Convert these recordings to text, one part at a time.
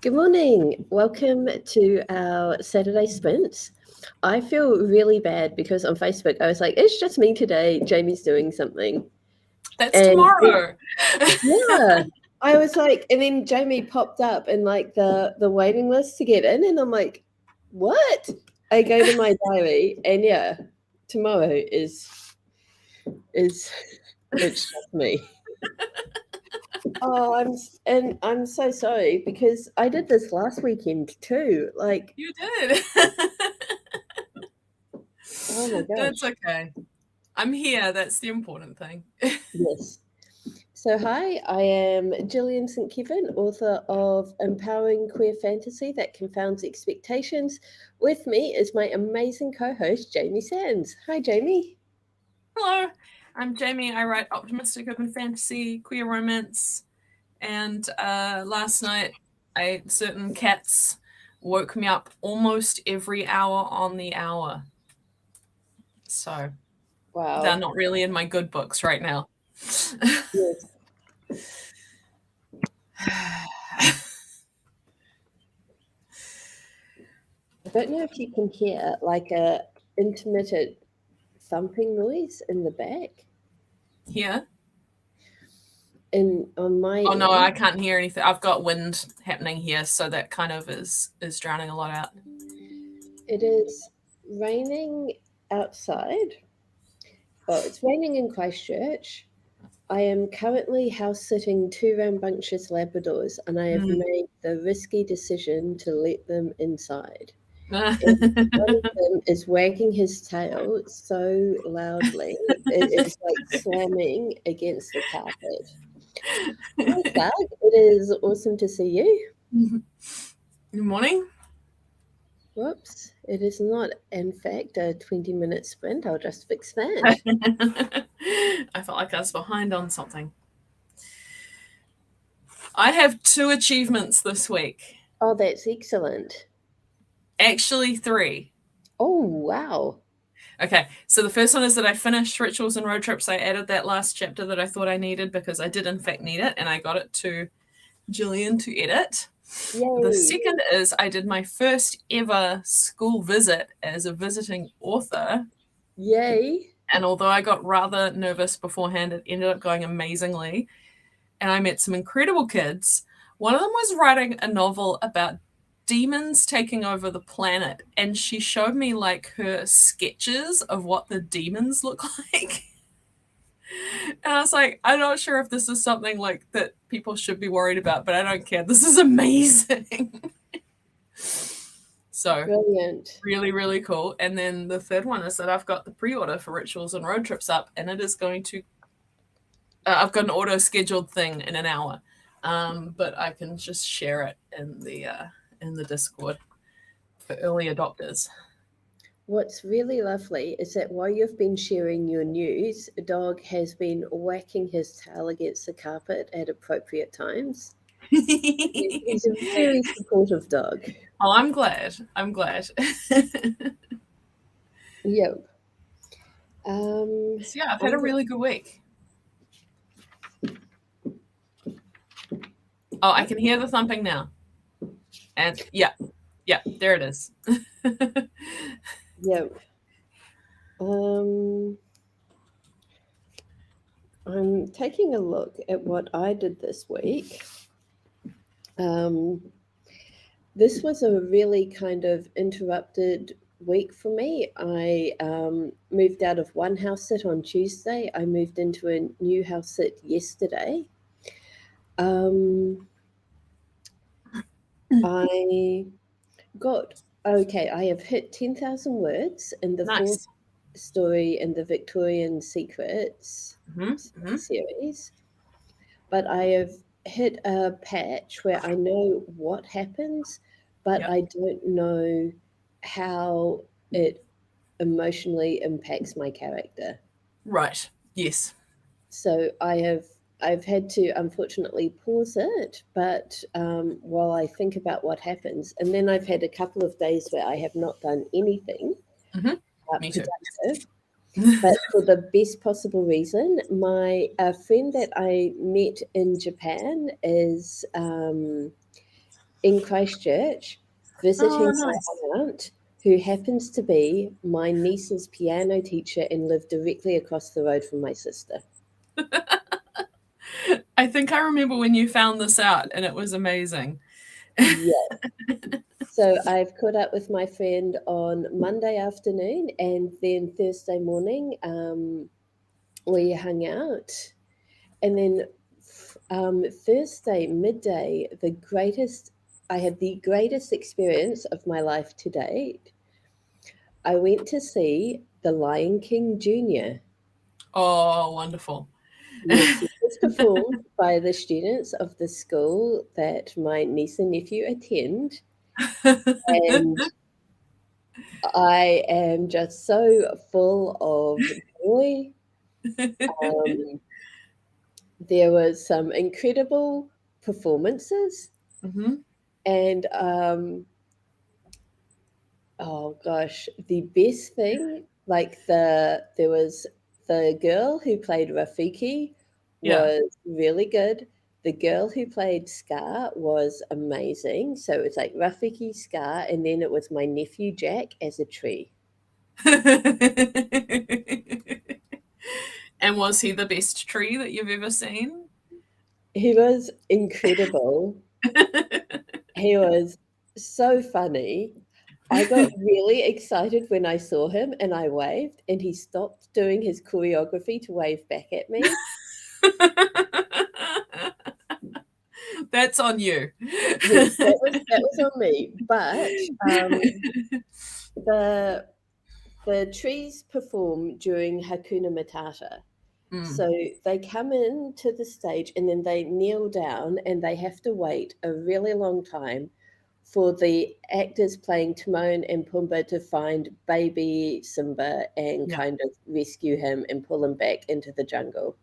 Good morning. Welcome to our Saturday sprints. I feel really bad because on Facebook I was like, it's just me today. Jamie's doing something. That's tomorrow. Yeah. I was like, and then Jamie popped up in like the waiting list to get in, and I'm like, what? I go to my diary, and yeah, tomorrow is it's just me. Oh, I'm so sorry because I did this last weekend too. Like, You did. oh my That's gosh. okay. I'm here. That's the important thing. Yes. So, hi, I am Gillian St. Kevin, author of Empowering Queer Fantasy That Confounds Expectations. With me is my amazing co host, Jamie Sands. Hi, Jamie. Hello, I'm Jamie. I write optimistic urban fantasy, queer romance, and last night certain cats woke me up almost every hour on the hour. So they're Wow. not really in my good books right now. Yes. I don't know if you can hear like a intermittent thumping noise in the back. Here? On my Oh no, I end. can't hear anything. I've got wind happening here, so that kind of is drowning a lot out. It is raining outside. Well, it's raining in Christchurch. I am currently house sitting two rambunctious Labradors, and I have made the risky decision to let them inside. And one of them is wagging his tail so loudly, it is like slamming against the carpet. Hi, Doug. It is awesome to see you. Good morning. Whoops. It is not, in fact, a 20-minute sprint. I'll just fix that. I felt like I was behind on something. I have 2 achievements this week. Oh, that's excellent. Actually, 3. Oh, wow. Okay, so the first one is that I finished Rituals and Road Trips. I added that last chapter that I thought I needed because I did in fact need it, and I got it to Gillian to edit. Yay. The second is I did my first ever school visit as a visiting author. Yay. And although I got rather nervous beforehand, it ended up going amazingly. And I met some incredible kids. One of them was writing a novel about demons taking over the planet, and she showed me like her sketches of what the demons look like. And I was like, I'm not sure if this is something like that people should be worried about, but I don't care. This is amazing. So Brilliant. really, really cool. And then the third one is that I've got the pre-order for Rituals and Road Trips up, and it is going to I've got an auto-scheduled thing in an hour, but I can just share it in the Discord for early adopters. What's really lovely is that while you've been sharing your news, a dog has been whacking his tail against the carpet at appropriate times. He's a very supportive dog. Oh, I'm glad. I'm glad. Yep. So yeah, I've had a really good week. Oh, I can hear the thumping now. And yeah, there it is. Yep. I'm taking a look at what I did this week. This was a really kind of interrupted week for me. I moved out of one house sit on Tuesday. I moved into a new house sit yesterday. I have hit 10,000 words in the fourth story in the Victorian Secrets series, but I have hit a patch where I know what happens, but I don't know how it emotionally impacts my character. Right. Yes. So I've had to unfortunately pause it, but while I think about what happens, and then I've had a couple of days where I have not done anything productive. But for the best possible reason, my friend that I met in Japan is in Christchurch Oh, visiting nice. my aunt, who happens to be my niece's piano teacher and lived directly across the road from my sister. I think I remember when you found this out, and it was amazing. Yeah. So I've caught up with my friend on Monday afternoon, and then Thursday morning we hung out. And then Thursday midday, I had the greatest experience of my life to date. I went to see The Lion King Jr. Oh, wonderful. Yes, it was performed by the students of the school that my niece and nephew attend. And I am just so full of joy. Um, there was some incredible performances, Hmm. and oh gosh, the best thing, like there was the girl who played Rafiki Yeah. was really good. The girl who played Scar was amazing. So it was like Rafiki, Scar, and then it was my nephew Jack as a tree. And was he the best tree that you've ever seen? He was incredible. He was so funny. I got really excited when I saw him and I waved, and he stopped doing his choreography to wave back at me. That's on you. Yes, that was on me. But the the trees perform during Hakuna Matata. Mm, So they come in to the stage and then they kneel down and they have to wait a really long time for the actors playing Timon and Pumbaa to find baby Simba and yeah. kind of rescue him and pull him back into the jungle.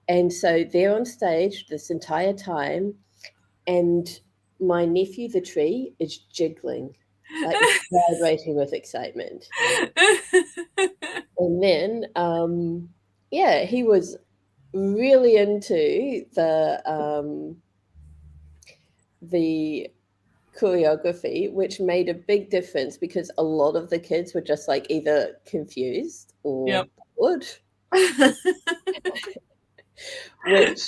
And so they're on stage this entire time, and my nephew, the tree, is jiggling, like vibrating with excitement. And then, yeah, he was really into the choreography, which made a big difference because a lot of the kids were just like either confused or Yep. bored, which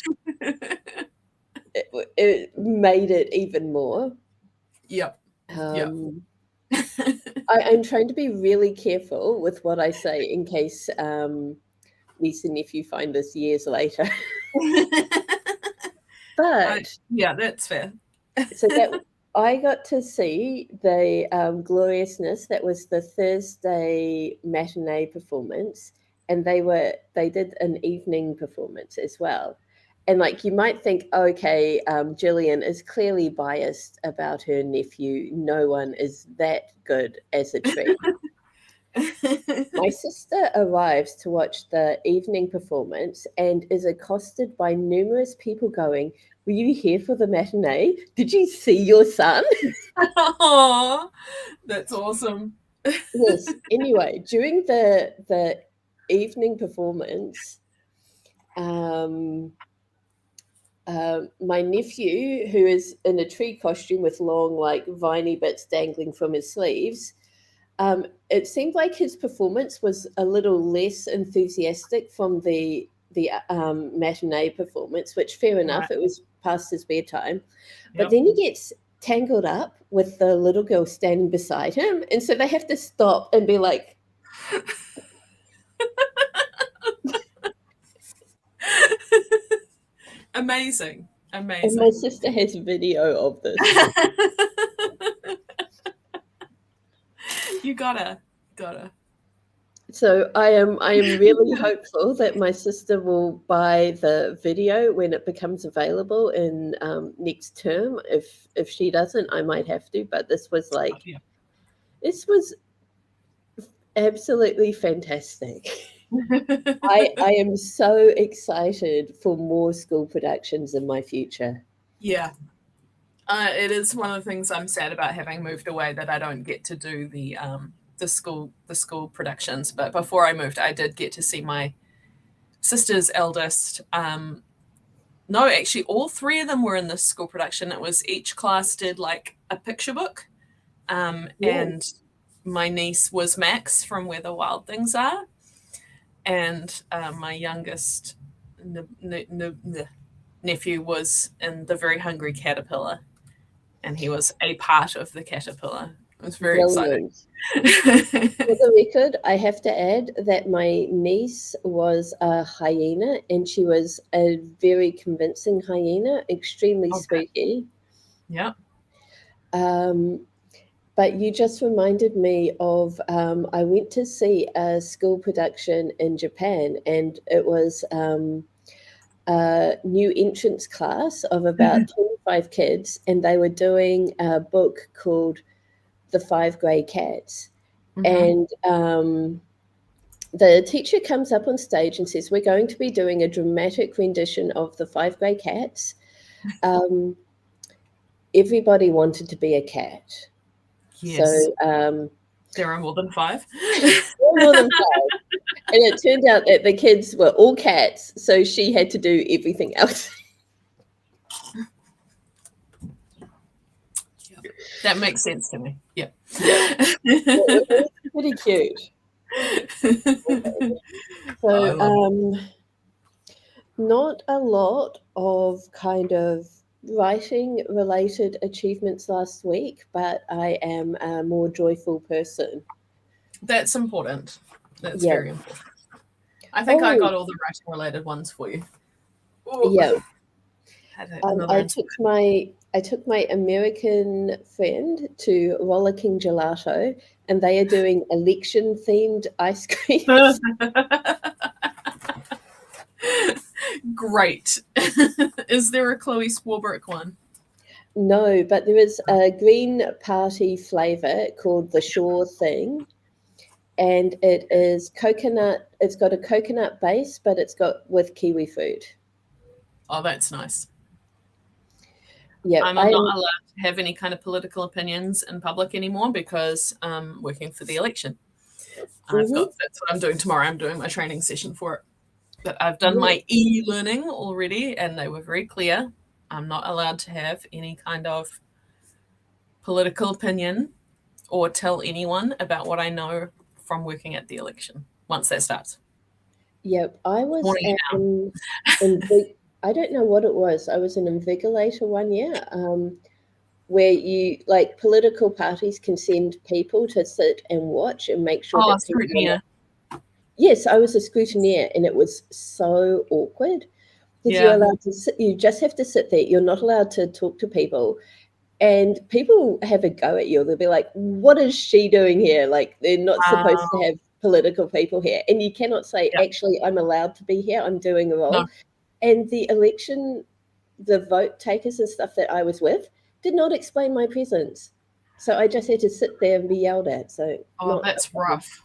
it made it even more. Yep. Yep. Um, I'm trying to be really careful with what I say in case niece and nephew find this years later. But Yeah, that's fair. so that I got to see the gloriousness. That was the Thursday matinee performance, and they did an evening performance as well. And like you might think, okay, Gillian is clearly biased about her nephew. No one is that good as a tree. My sister arrives to watch the evening performance and is accosted by numerous people going, "Were you here for the matinee? Did you see your son?" Aw, that's awesome. Yes. Anyway, during the evening performance, um, my nephew, who is in a tree costume with long, like, viney bits dangling from his sleeves, it seemed like his performance was a little less enthusiastic from the matinee performance, which fair Right. enough, it was past his bedtime. But Yep. then he gets tangled up with the little girl standing beside him, and so they have to stop and be like, Amazing. and my Amazing. sister has video of this. You gotta. So I am really hopeful that my sister will buy the video when it becomes available in next term. If she doesn't, I might have to. But Yeah. this was absolutely fantastic. I am so excited for more school productions in my future. Yeah. It is one of the things I'm sad about having moved away, that I don't get to do the school productions. But before I moved, I did get to see my sister's eldest No, actually, all three of them were in this school production. It was each class did like a picture book, and my niece was Max from Where the Wild Things Are, and my youngest nephew was in The Very Hungry Caterpillar, and he was a part of the caterpillar. It was very Brilliant. exciting. For the record, I have to add that my niece was a hyena, and she was a very convincing hyena, extremely spooky. Yeah. But you just reminded me of I went to see a school production in Japan, and it was a new entrance class of about 25 kids, and they were doing a book called The Five Grey Cats. And the teacher comes up on stage and says, we're going to be doing a dramatic rendition of The Five Grey Cats. Everybody wanted to be a cat. Yes. So there are more than five. more than five. And it turned out that the kids were all cats, so she had to do everything else. That makes sense to me. Yeah. It was pretty cute. So not a lot of kind of writing related achievements last week, but I am a more joyful person. That's important. That's very important. I think I got all the writing related ones for you. Ooh. Yeah. I took my American friend to Roller King Gelato, and they are doing election themed ice cream. Great. Is there a Chloe Swarbrick one? No, but there is a Green Party flavor called the Sure Thing, and it is coconut. It's got a coconut base, but it's got with kiwi fruit. Oh, that's nice. Yeah, I'm not allowed to have any kind of political opinions in public anymore because I'm working for the election. That's what I'm doing tomorrow. I'm doing my training session for it. But I've done my e-learning already, and they were very clear. I'm not allowed to have any kind of political opinion or tell anyone about what I know from working at the election once that starts. Yep, I was I don't know what it was. I was an invigilator one year, where you like political parties can send people to sit and watch and make sure that scrutineer. Yes, I was a scrutineer, and it was so awkward because you're allowed to sit. You just have to sit there. You're not allowed to talk to people, and people have a go at you. They'll be like, "What is she doing here?" Like they're not supposed to have political people here, and you cannot say, "Actually, I'm allowed to be here. I'm doing a role." No. And the election, the vote takers and stuff that I was with did not explain my presence, so I just had to sit there and be yelled at. So, that's rough.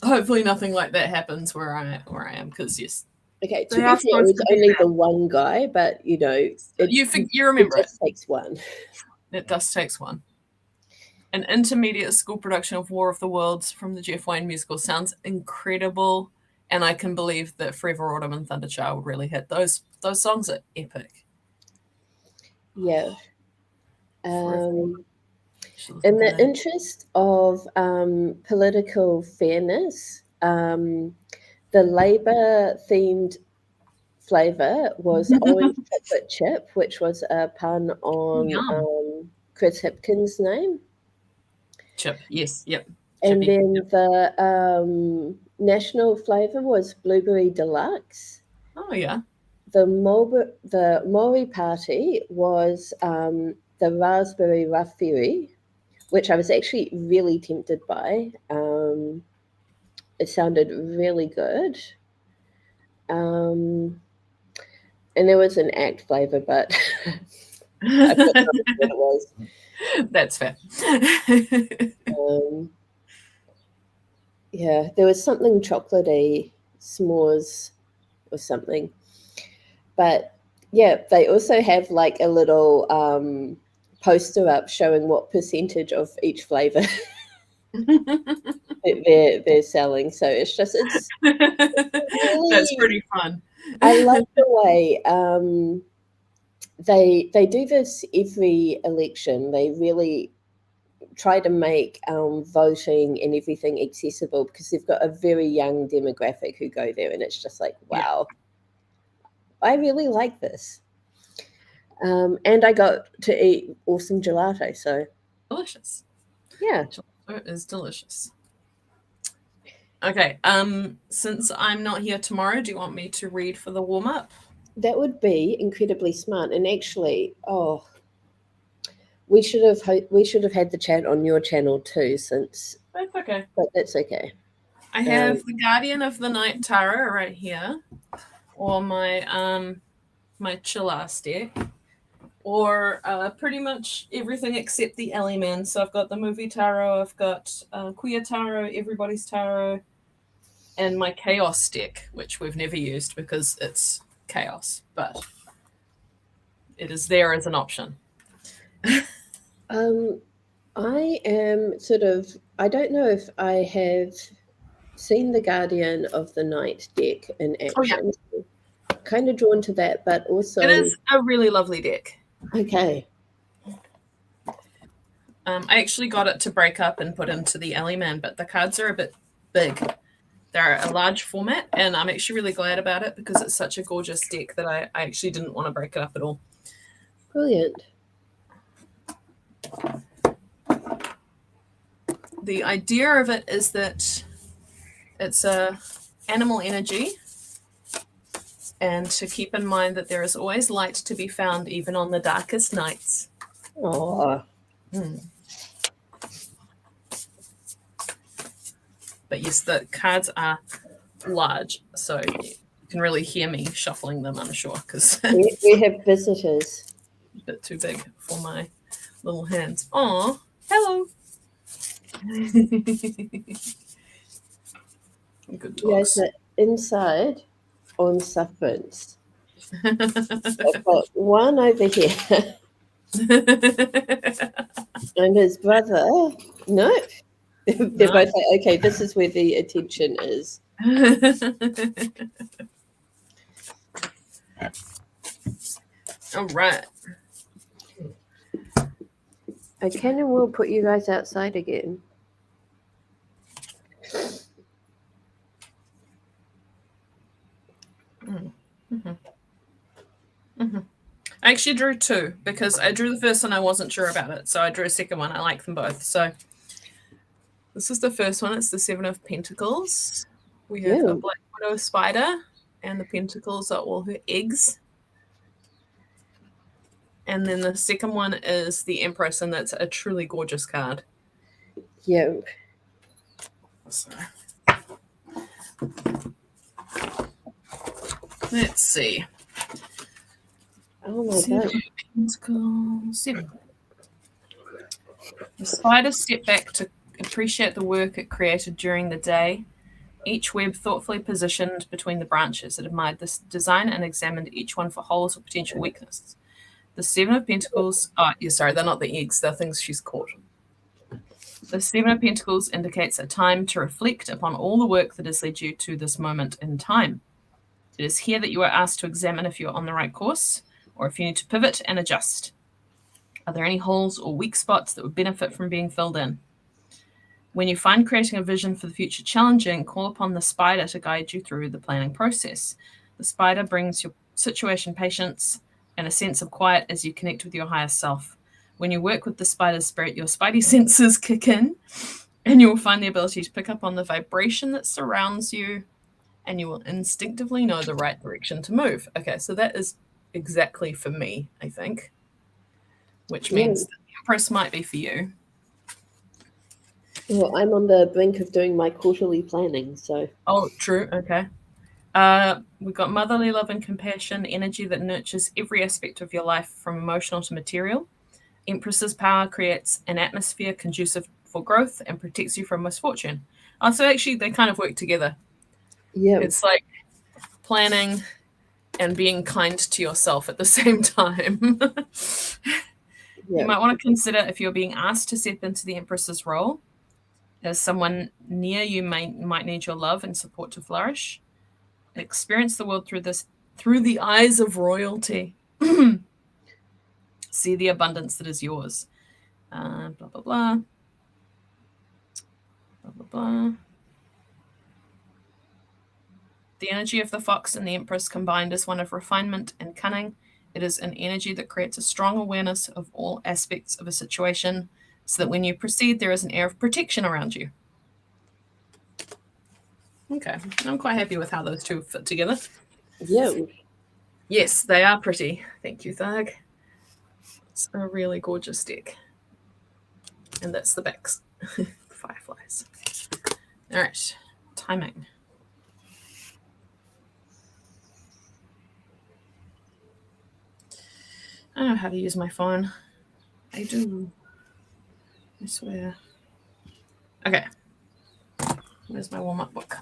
Hopefully, nothing like that happens where I am. Because yes. Okay, to be fair, it was only the one guy, but you know, you remember it just takes one. It does takes one. An intermediate school production of War of the Worlds from the Jeff Wayne musical sounds incredible, and I can believe that Forever Autumn and Thunderchild really hit. Those songs are epic. Yeah. In the interest of political fairness, the Labour-themed flavour was orange chocolate chip, which was a pun on Chris Hipkins' name. Chip, yes, yep. And then the national flavour was Blueberry Deluxe. Oh, yeah. The Maori Party was the Raspberry Raffiri, which I was actually really tempted by. It sounded really good. And there was an act flavour, but I couldn't remember what it was. That's fair. Yeah, there was something chocolatey, s'mores or something. But yeah, they also have like a little poster up showing what percentage of each flavour they're selling. So it's really, that's pretty fun. I love the way they do this every election. They really try to make voting and everything accessible because they've got a very young demographic who go there, and it's just like, Yeah. wow, I really like this. And I got to eat awesome gelato, so Delicious. yeah. Gelato is delicious. Okay. Since I'm not here tomorrow, do you want me to read for the warm up? That would be incredibly smart. And actually, oh, we should have had the chat on your channel too, since That's okay. but that's okay. I have the Guardian of the Night Tarot right here, or my chill ass deck, or pretty much everything except the Ellie Man. So I've got the movie tarot, I've got queer tarot, everybody's tarot, and my chaos deck, which we've never used because it's chaos, but it is there as an option. I am sort of. I don't know if I have seen the Guardian of the Night deck in Oh yeah, action. Kind of drawn to that, but also it is a really lovely deck. okay. I actually got it to break up and put into the Ellie Man, but the cards are a bit big. They're a large format, and I'm actually really glad about it because it's such a gorgeous deck that I actually didn't want to break it up at all. Brilliant. The idea of it is that it's a animal energy, and to keep in mind that there is always light to be found even on the darkest nights. Oh, But yes, the cards are large, so you can really hear me shuffling them, I'm sure, because we have visitors. a bit too big for my little hands. Oh, hello. Good You guys dogs. are inside on sufferance. I've got one over here, and his brother. No, they're both like, okay, this is where the attention is. All right. I can and will put you guys outside again. I actually drew two because I drew the first one, I wasn't sure about it. So I drew a second one. I like them both. So this is the first one. It's the Seven of Pentacles. We have a Black Widow spider, and the pentacles are all her eggs. And then the second one is the Empress, and that's a truly gorgeous card. Yeah. So, let's see. Oh my god. Pentacles. Seven. The spider stepped back to appreciate the work it created during the day. Each web thoughtfully positioned between the branches. It admired this design and examined each one for holes or potential weaknesses. The Seven of Pentacles. Oh, yeah, sorry, they're not the eggs. They're things she's caught. The Seven of Pentacles indicates a time to reflect upon all the work that has led you to this moment in time. It is here that you are asked to examine if you're on the right course or if you need to pivot and adjust. Are there any holes or weak spots that would benefit from being filled in? When you find creating a vision for the future challenging, call upon the spider to guide you through the planning process. The spider brings your situation patience and a sense of quiet as you connect with your higher self. When you work with the spider spirit, your spidey senses kick in, and you will find the ability to pick up on the vibration that surrounds you, and you will instinctively know the right direction to move. Okay, so that is exactly for me, I think, which means the Empress might be for you. Well, I'm on the brink of doing my quarterly planning, so. Oh, true. Okay. We've got motherly love and compassion, energy that nurtures every aspect of your life from emotional to material. Empress's power creates an atmosphere conducive for growth and protects you from misfortune. Oh, so actually they kind of work together. Yeah. It's like planning and being kind to yourself at the same time. You might want to consider if you're being asked to step into the Empress's role, as someone near you might need your love and support to flourish. Experience the world through Through the eyes of royalty. See the abundance that is yours. Blah, blah, blah. Blah, blah, blah. The energy of the fox and the empress combined is one of refinement and cunning. It is an energy that creates a strong awareness of all aspects of a situation so that when you proceed, there is an air of protection around you. Okay, I'm quite happy with how those two fit together. Yeah. Yes, they are pretty. Thank you, Thug. It's a really gorgeous deck. And that's the backs. Fireflies. All right, timing. I don't know how to use my phone. I do. I swear. Okay. Where's my warm-up book?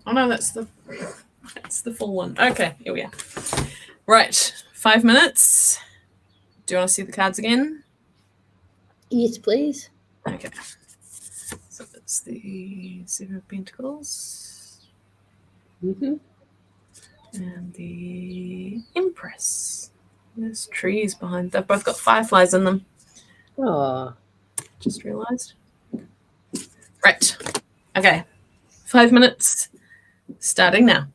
Oh no, that's the full one. Okay, here we are. Right, 5 minutes. Do you want to see the cards again? Yes, please. Okay. So it's the Seven of Pentacles. Mm-hmm. And the Empress. There's trees behind. They've both got fireflies in them. Oh. Just realized. Right. Okay. 5 minutes. Starting now.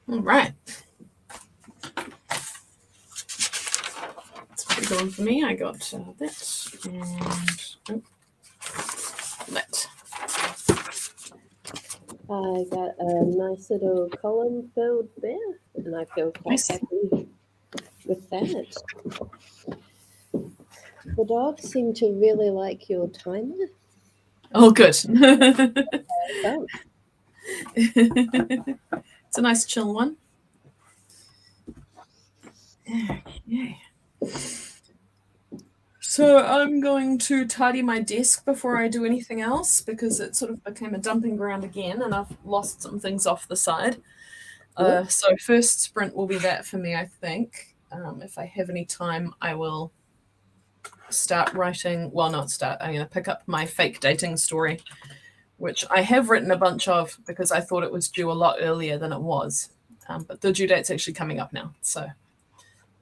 All right. It's pretty good for me. I got that and that. I got a nice little column filled there, and I feel quite Nice. happy with that. The dogs seem to really like your timer. Oh, good. Oh, It's a nice chill one. Okay. So I'm going to tidy my desk before I do anything else because it sort of became a dumping ground again and I've lost some things off the side. yep. So first sprint will be that for me, I think. If I have any time, I will start writing. Well, not start. I'm going to pick up my fake dating story, which I have written a bunch of because I thought it was due a lot earlier than it was. But the due date's actually coming up now, so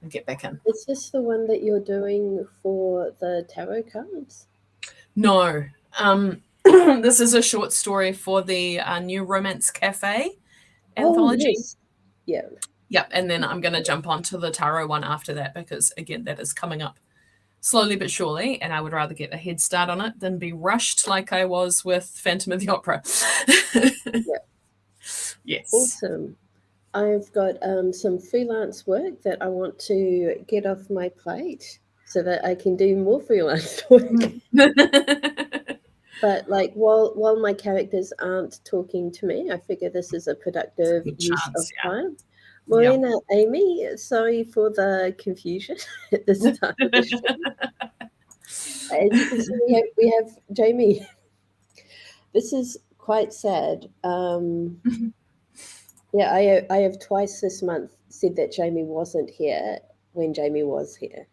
I'll get back in. Is this the one that you're doing for the tarot cards? No. This is a short story for the New Romance Cafe Oh, anthology. yes. Yeah. Yep, and then I'm going to jump onto the tarot one after that because, again, that is coming up slowly but surely, and I would rather get a head start on it than be rushed like I was with Phantom of the Opera. Yeah. Yes. Awesome. I've got some freelance work that I want to get off my plate so that I can do more freelance work. But like while my characters aren't talking to me, I figure this is a productive Good use of chance, yeah. time. Yep. Morena, Amy, sorry for the confusion at the start of the show. As you can see, we have Jamie. This is quite sad. Yeah, I have twice this month said that Jamie wasn't here when Jamie was here.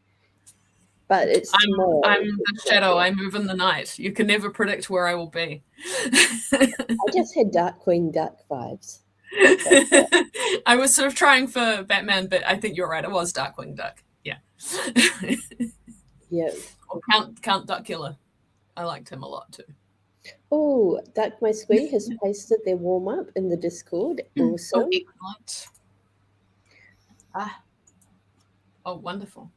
But it's tomorrow. I'm the It's not shadow. here. I move in the night. You can never predict where I will be. I just had Dark Queen Duck vibes. That's it. I was sort of trying for Batman, but I think you're right. It was Darkwing Duck. Yeah. Yeah. Or Count Duck Killer. I liked him a lot too. Oh, Duck My Squee has posted their warm up in the Discord. Oh, Awesome. excellent. Ah. Oh, wonderful.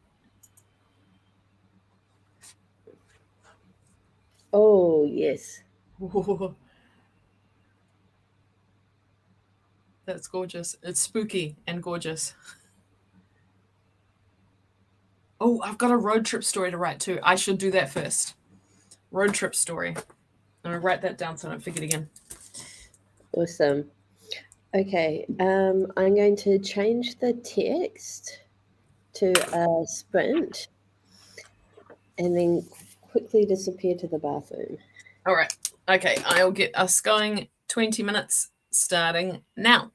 Oh, yes. Ooh, that's gorgeous. It's spooky and gorgeous. Oh, I've got a road trip story to write too. I should do that first. Road trip story. I'm gonna write that down so I don't forget again. Awesome. Okay. I'm going to change the text to a sprint and then quickly disappear to the bathroom. All right. Okay, I'll get us going. 20 minutes starting now.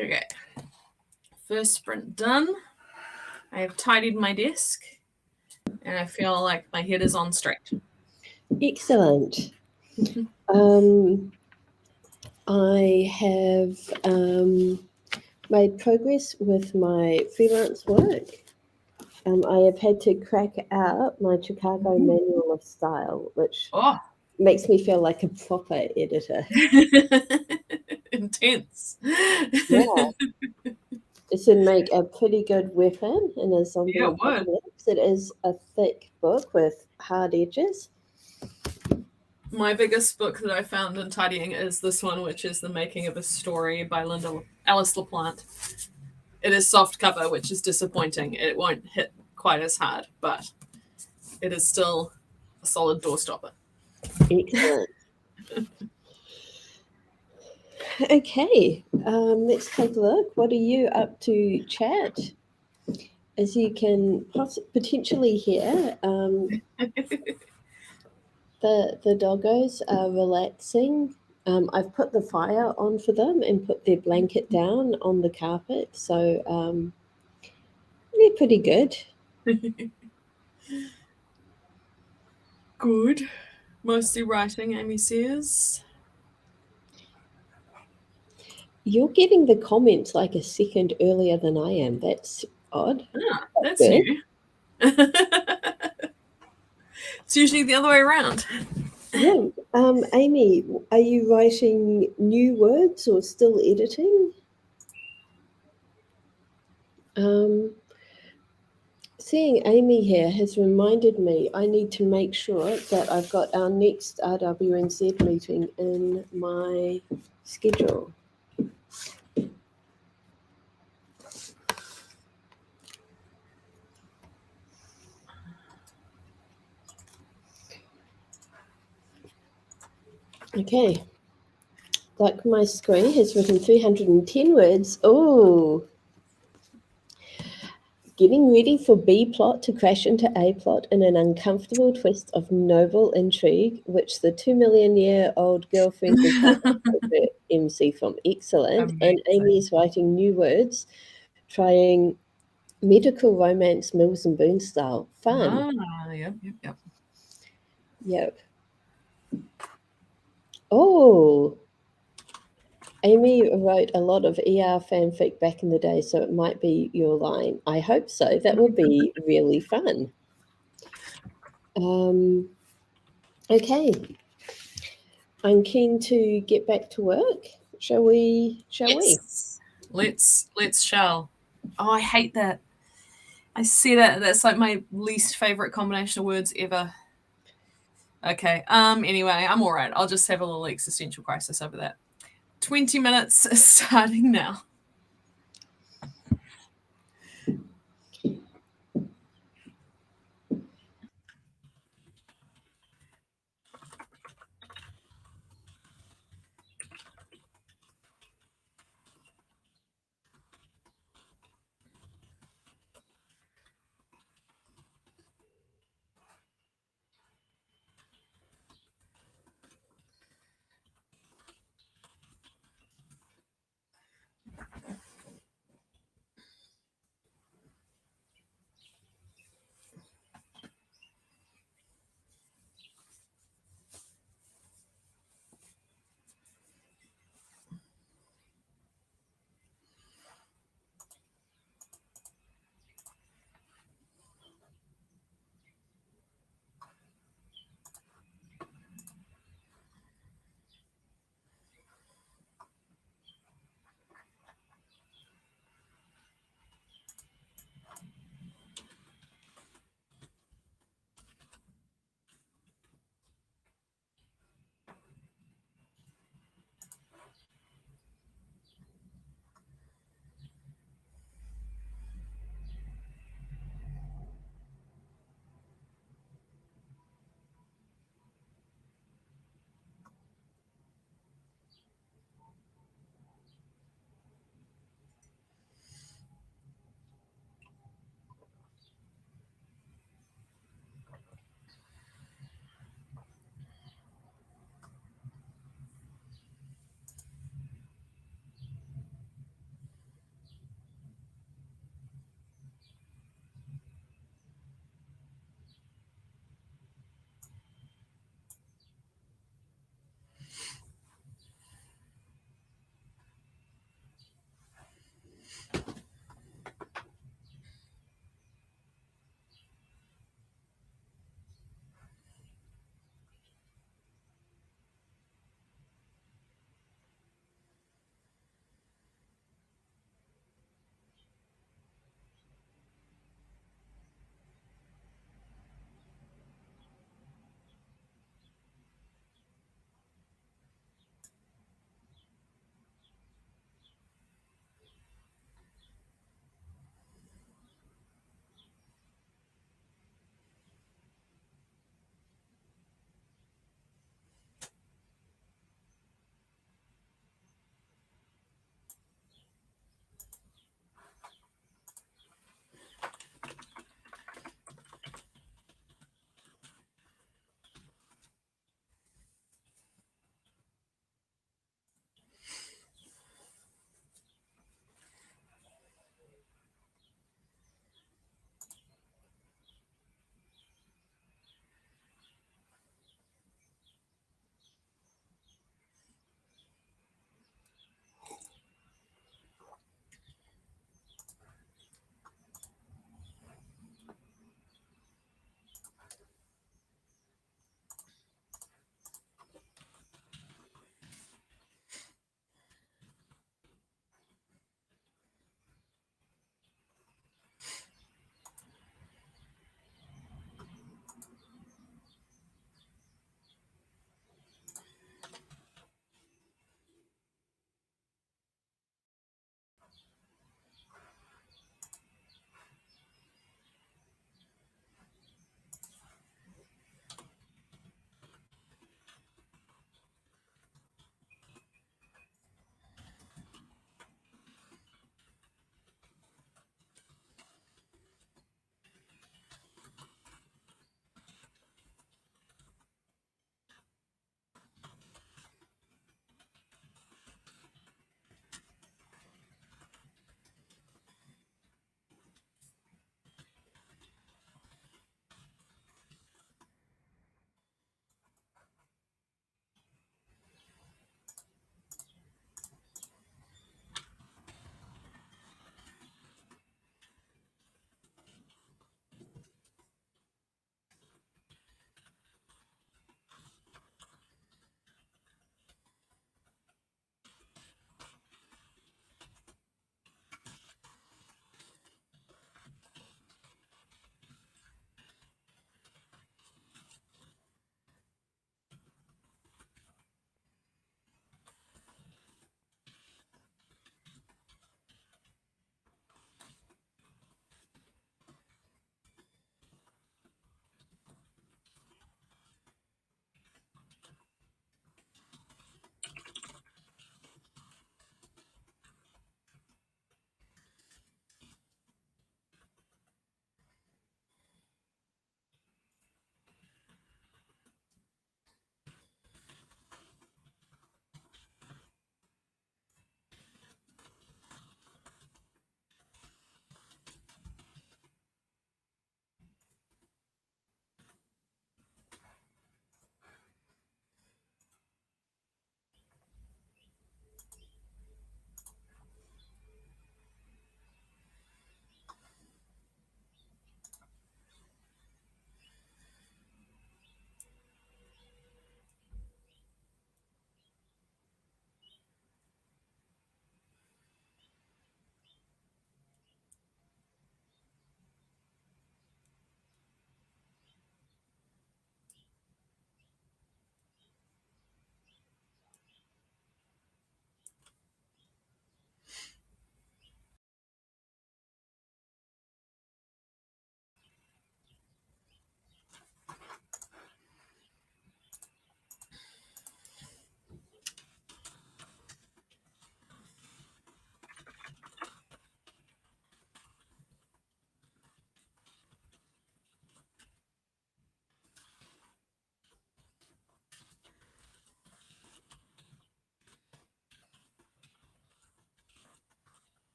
Okay. First sprint done. I have tidied my desk and I feel like my head is on straight. Excellent. I have made progress with my freelance work. I have had to crack out my Chicago Manual of Style, which makes me feel like a proper editor. Intense. Yeah. It should make a pretty good weapon in a zombie apocalypse. It is a thick book with hard edges. My biggest book that I found in tidying is this one, which is The Making of a Story by Alice LaPlante. It is soft cover, which is disappointing. It won't hit quite as hard, but it is still a solid doorstopper. Excellent. Okay, let's take a look. What are you up to, chat? As you can potentially hear, the doggos are relaxing. I've put the fire on for them and put their blanket down on the carpet, so they're pretty good. Good. Mostly writing, Amy says. You're getting the comments like a second earlier than I am. That's odd. That's new. It's usually the other way around. Yeah. Amy, are you writing new words or still editing? Seeing Amy here has reminded me I need to make sure that I've got our next RWNZ meeting in my schedule. Okay. Like my screen has written 310 words. Oh. Getting ready for B plot to crash into A plot in an uncomfortable twist of noble intrigue, which the 2 million-year-old girlfriend will come MC from. Excellent. Amazing. And Amy's writing new words, trying medical romance Mills and Boone style. Fun. Yep. Oh. Amy wrote a lot of ER fanfic back in the day, so it might be your line. I hope so. That would be really fun. Okay. I'm keen to get back to work. Shall we? Let's shall. Oh, I hate that. I see that. That's like my least favorite combination of words ever. Okay. Anyway, I'm all right. I'll just have a little existential crisis over that. 20 minutes starting now.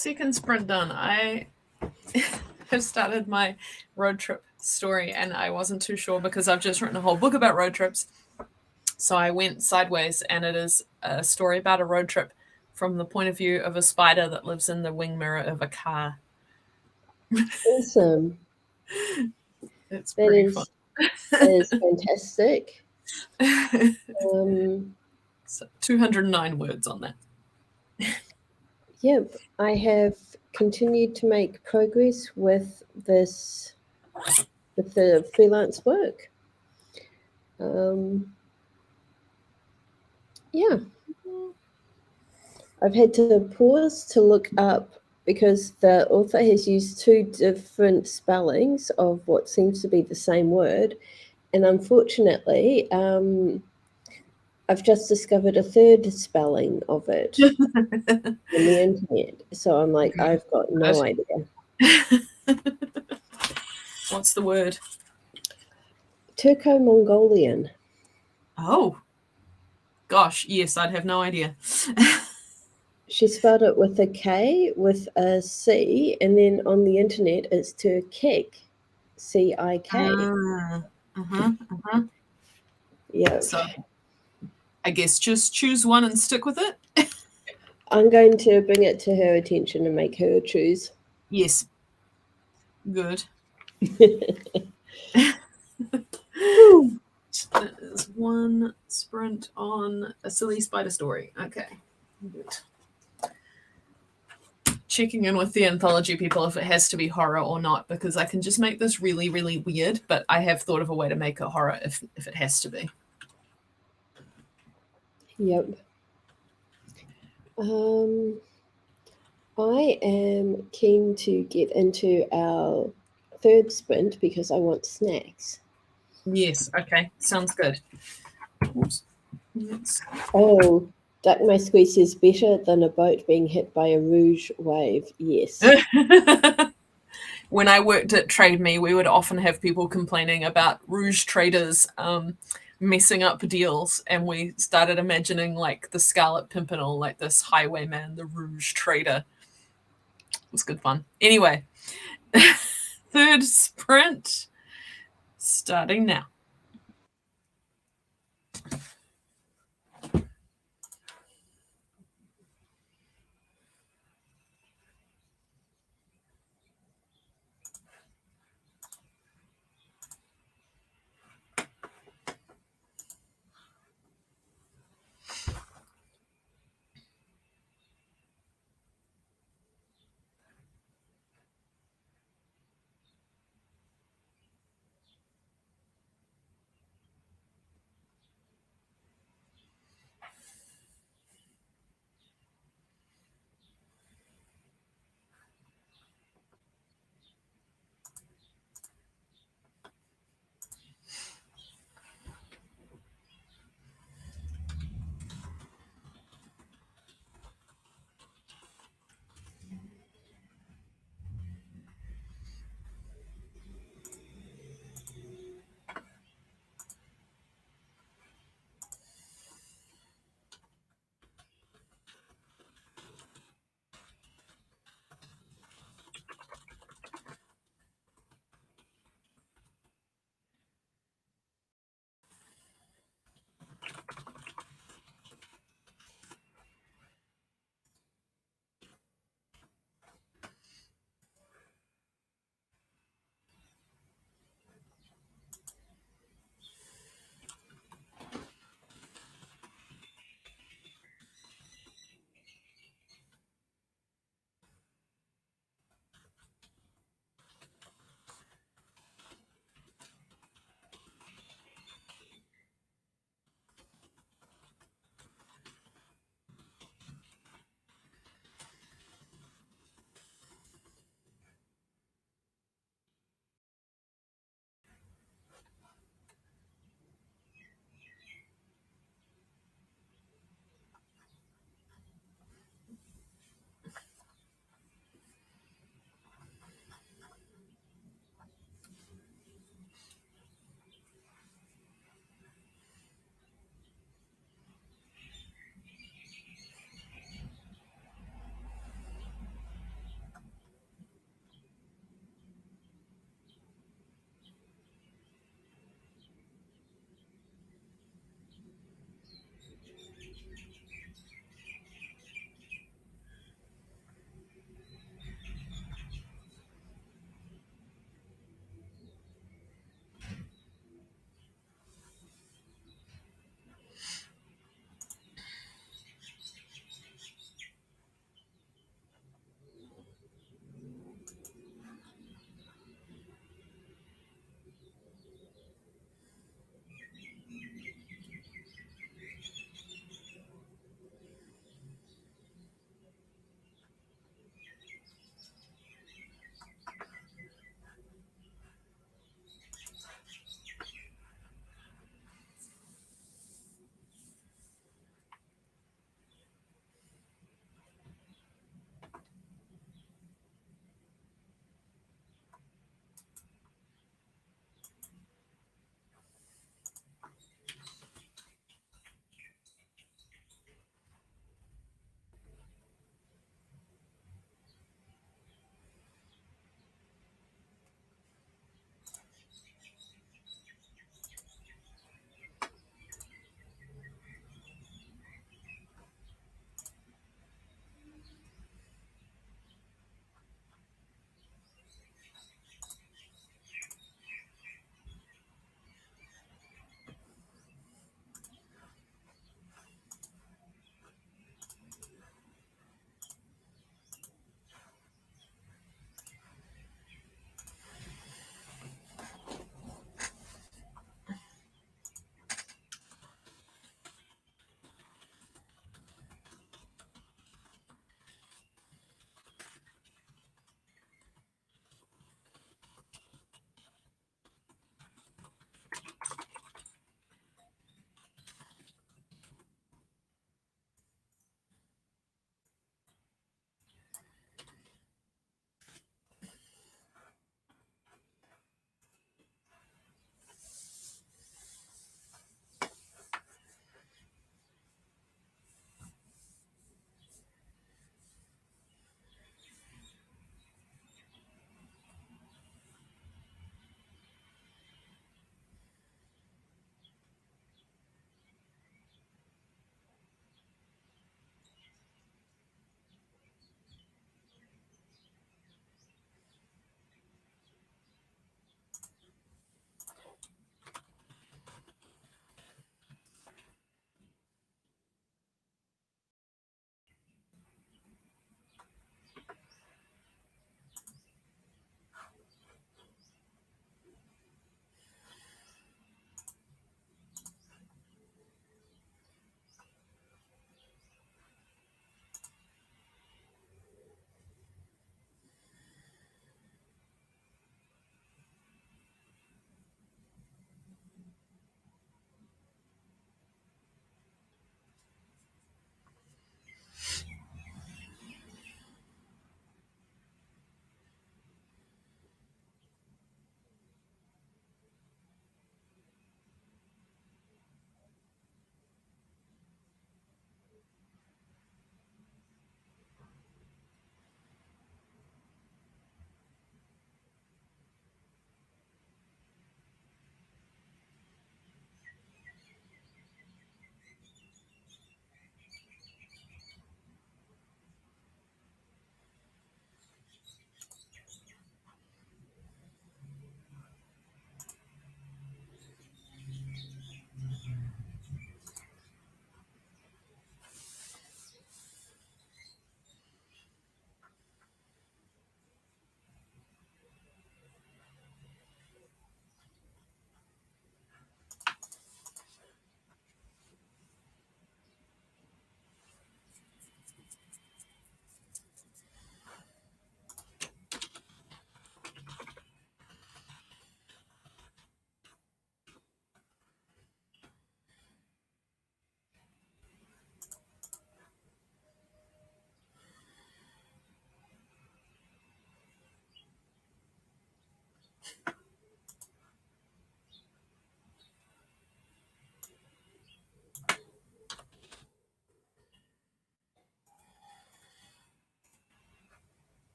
6-second sprint done. I have started my road trip story, and I wasn't too sure because I've just written a whole book about road trips. So I went sideways, and it is a story about a road trip from the point of view of a spider that lives in the wing mirror of a car. Awesome. It's That pretty fun. is fantastic. So 209 words on that. Yep, I have continued to make progress with this, with the freelance work. Yeah, I've had to pause to look up because the author has used two different spellings of what seems to be the same word, and unfortunately, I've just discovered a third spelling of it on the internet. So I'm like, I've got no idea. What's the word? Turco-Mongolian. Oh. Gosh, yes, I'd have no idea. She spelled it with a K, with a C, and then on the internet it's Turkic, C-I-K. Yeah. So I guess just choose one and stick with it. I'm going to bring it to her attention and make her choose. Yes. Good. That is one sprint on a silly spider story. Okay. Good. Checking in with the anthology people if it has to be horror or not, because I can just make this really, really weird, but I have thought of a way to make it horror if it has to be. Yep. I am keen to get into our third sprint because I want snacks. Yes, okay. Sounds good. Oops. Yes. Oh, Duck My Squeeze is better than a boat being hit by a rouge wave. Yes. When I worked at Trade Me, we would often have people complaining about rouge traders messing up deals, and we started imagining like the Scarlet Pimpernel, like this highwayman, the rouge trader. It was good fun. Anyway, third sprint starting now.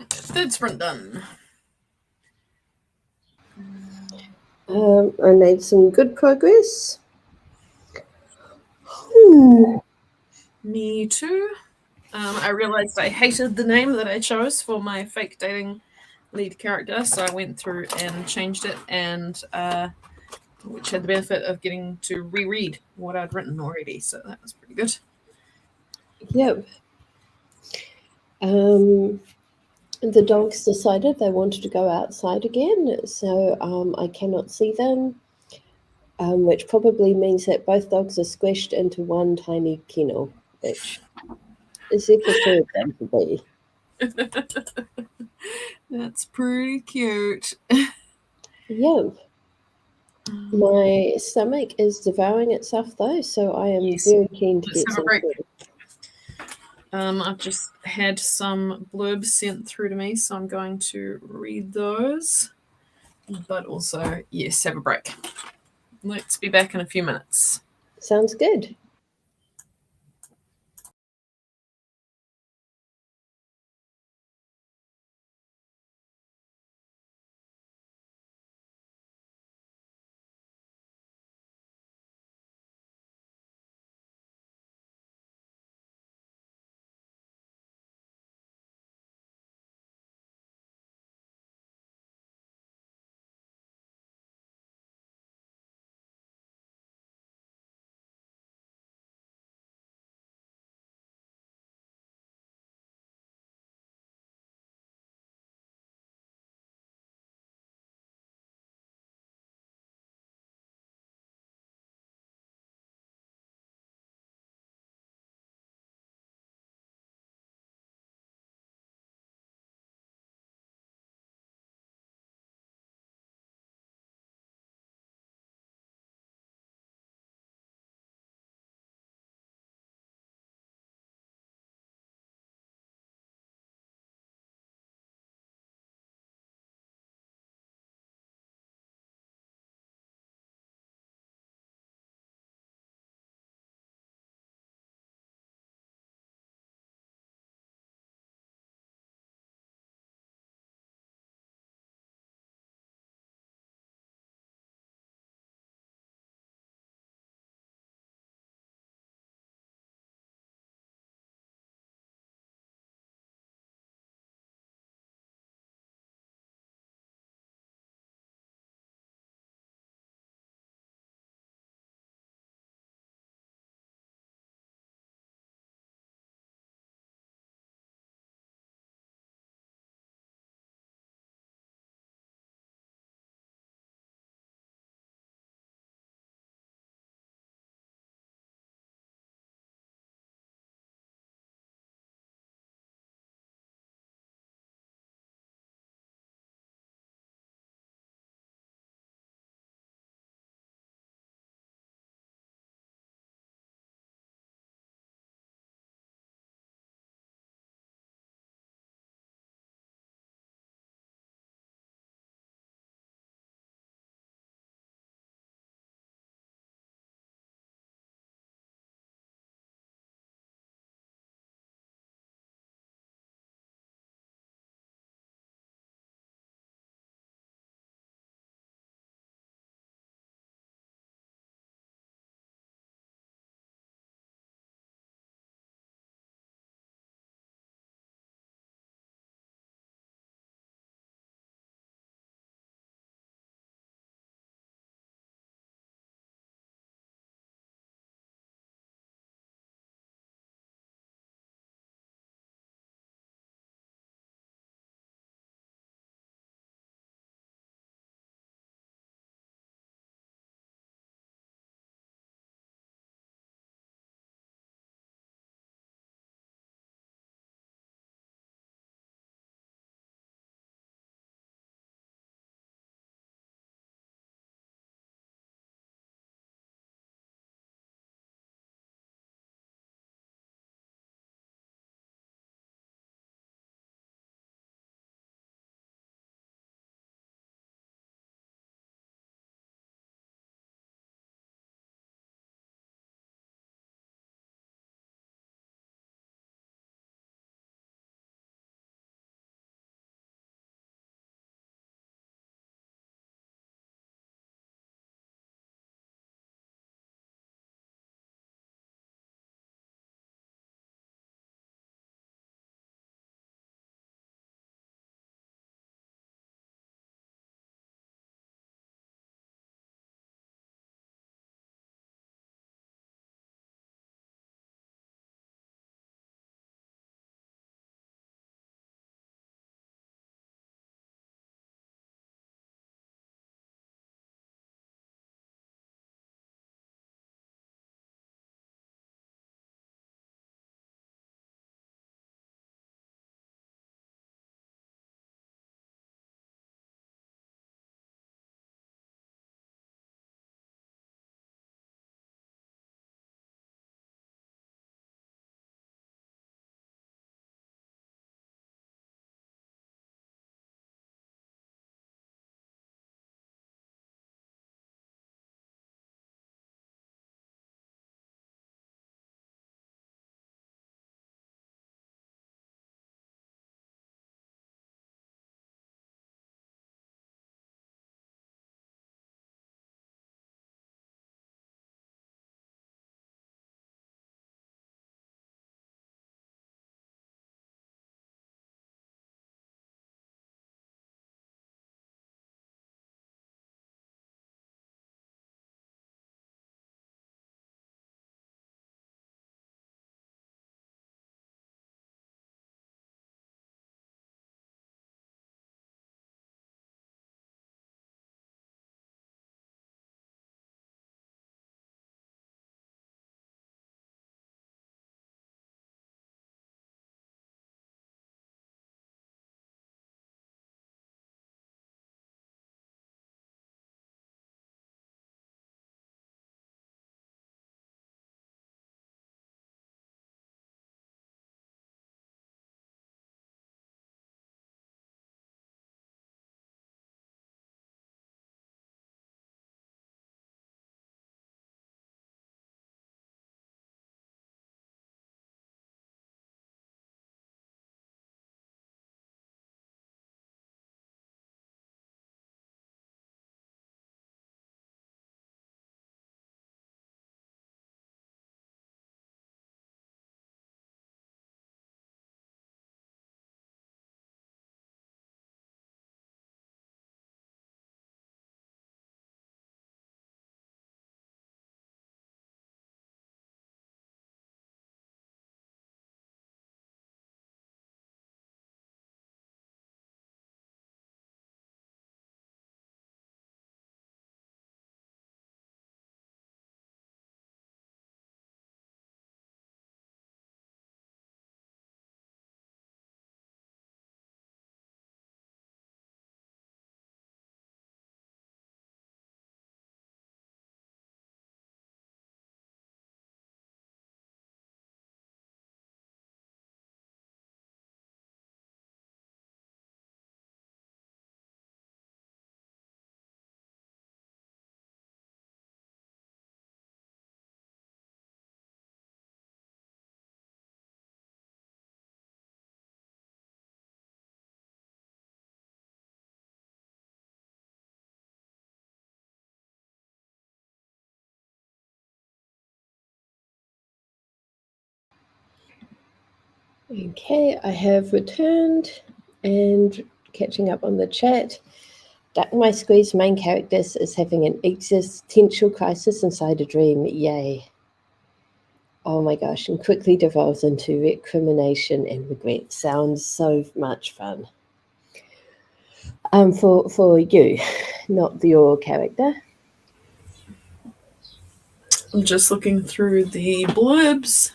Third sprint done. I made some good progress. Me too. I realized I hated the name that I chose for my fake dating lead character, so I went through and changed it, and which had the benefit of getting to reread what I'd written already, so that was pretty good. Yep. The dogs decided they wanted to go outside again, so I cannot see them, which probably means that both dogs are squished into one tiny kennel, which is their preferred thing to be. That's pretty cute. Yep. My stomach is devouring itself though, so I am Yes. very keen to Let's get have a some break. food. I've just had some blurbs sent through to me, so I'm going to read those. But also, yes, have a break. Let's be back in a few minutes. Sounds good. Okay, I have returned and catching up on the chat. Duck My Squeeze main character is having an existential crisis inside a dream. Yay. Oh my gosh, and quickly devolves into recrimination and regret. Sounds so much fun. For you, not your character. I'm just looking through the blurbs.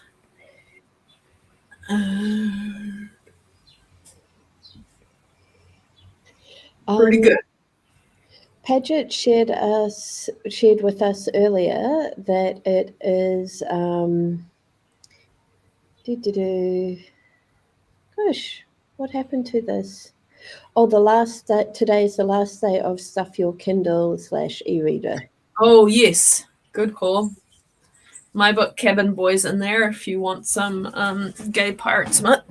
Pretty good. Paget shared with us earlier that it is gosh, what happened to this? Oh, today is the last day of Stuff Your Kindle / e-reader. Oh, yes. Good call. My book, Cabin Boys, in there if you want some gay pirate smut.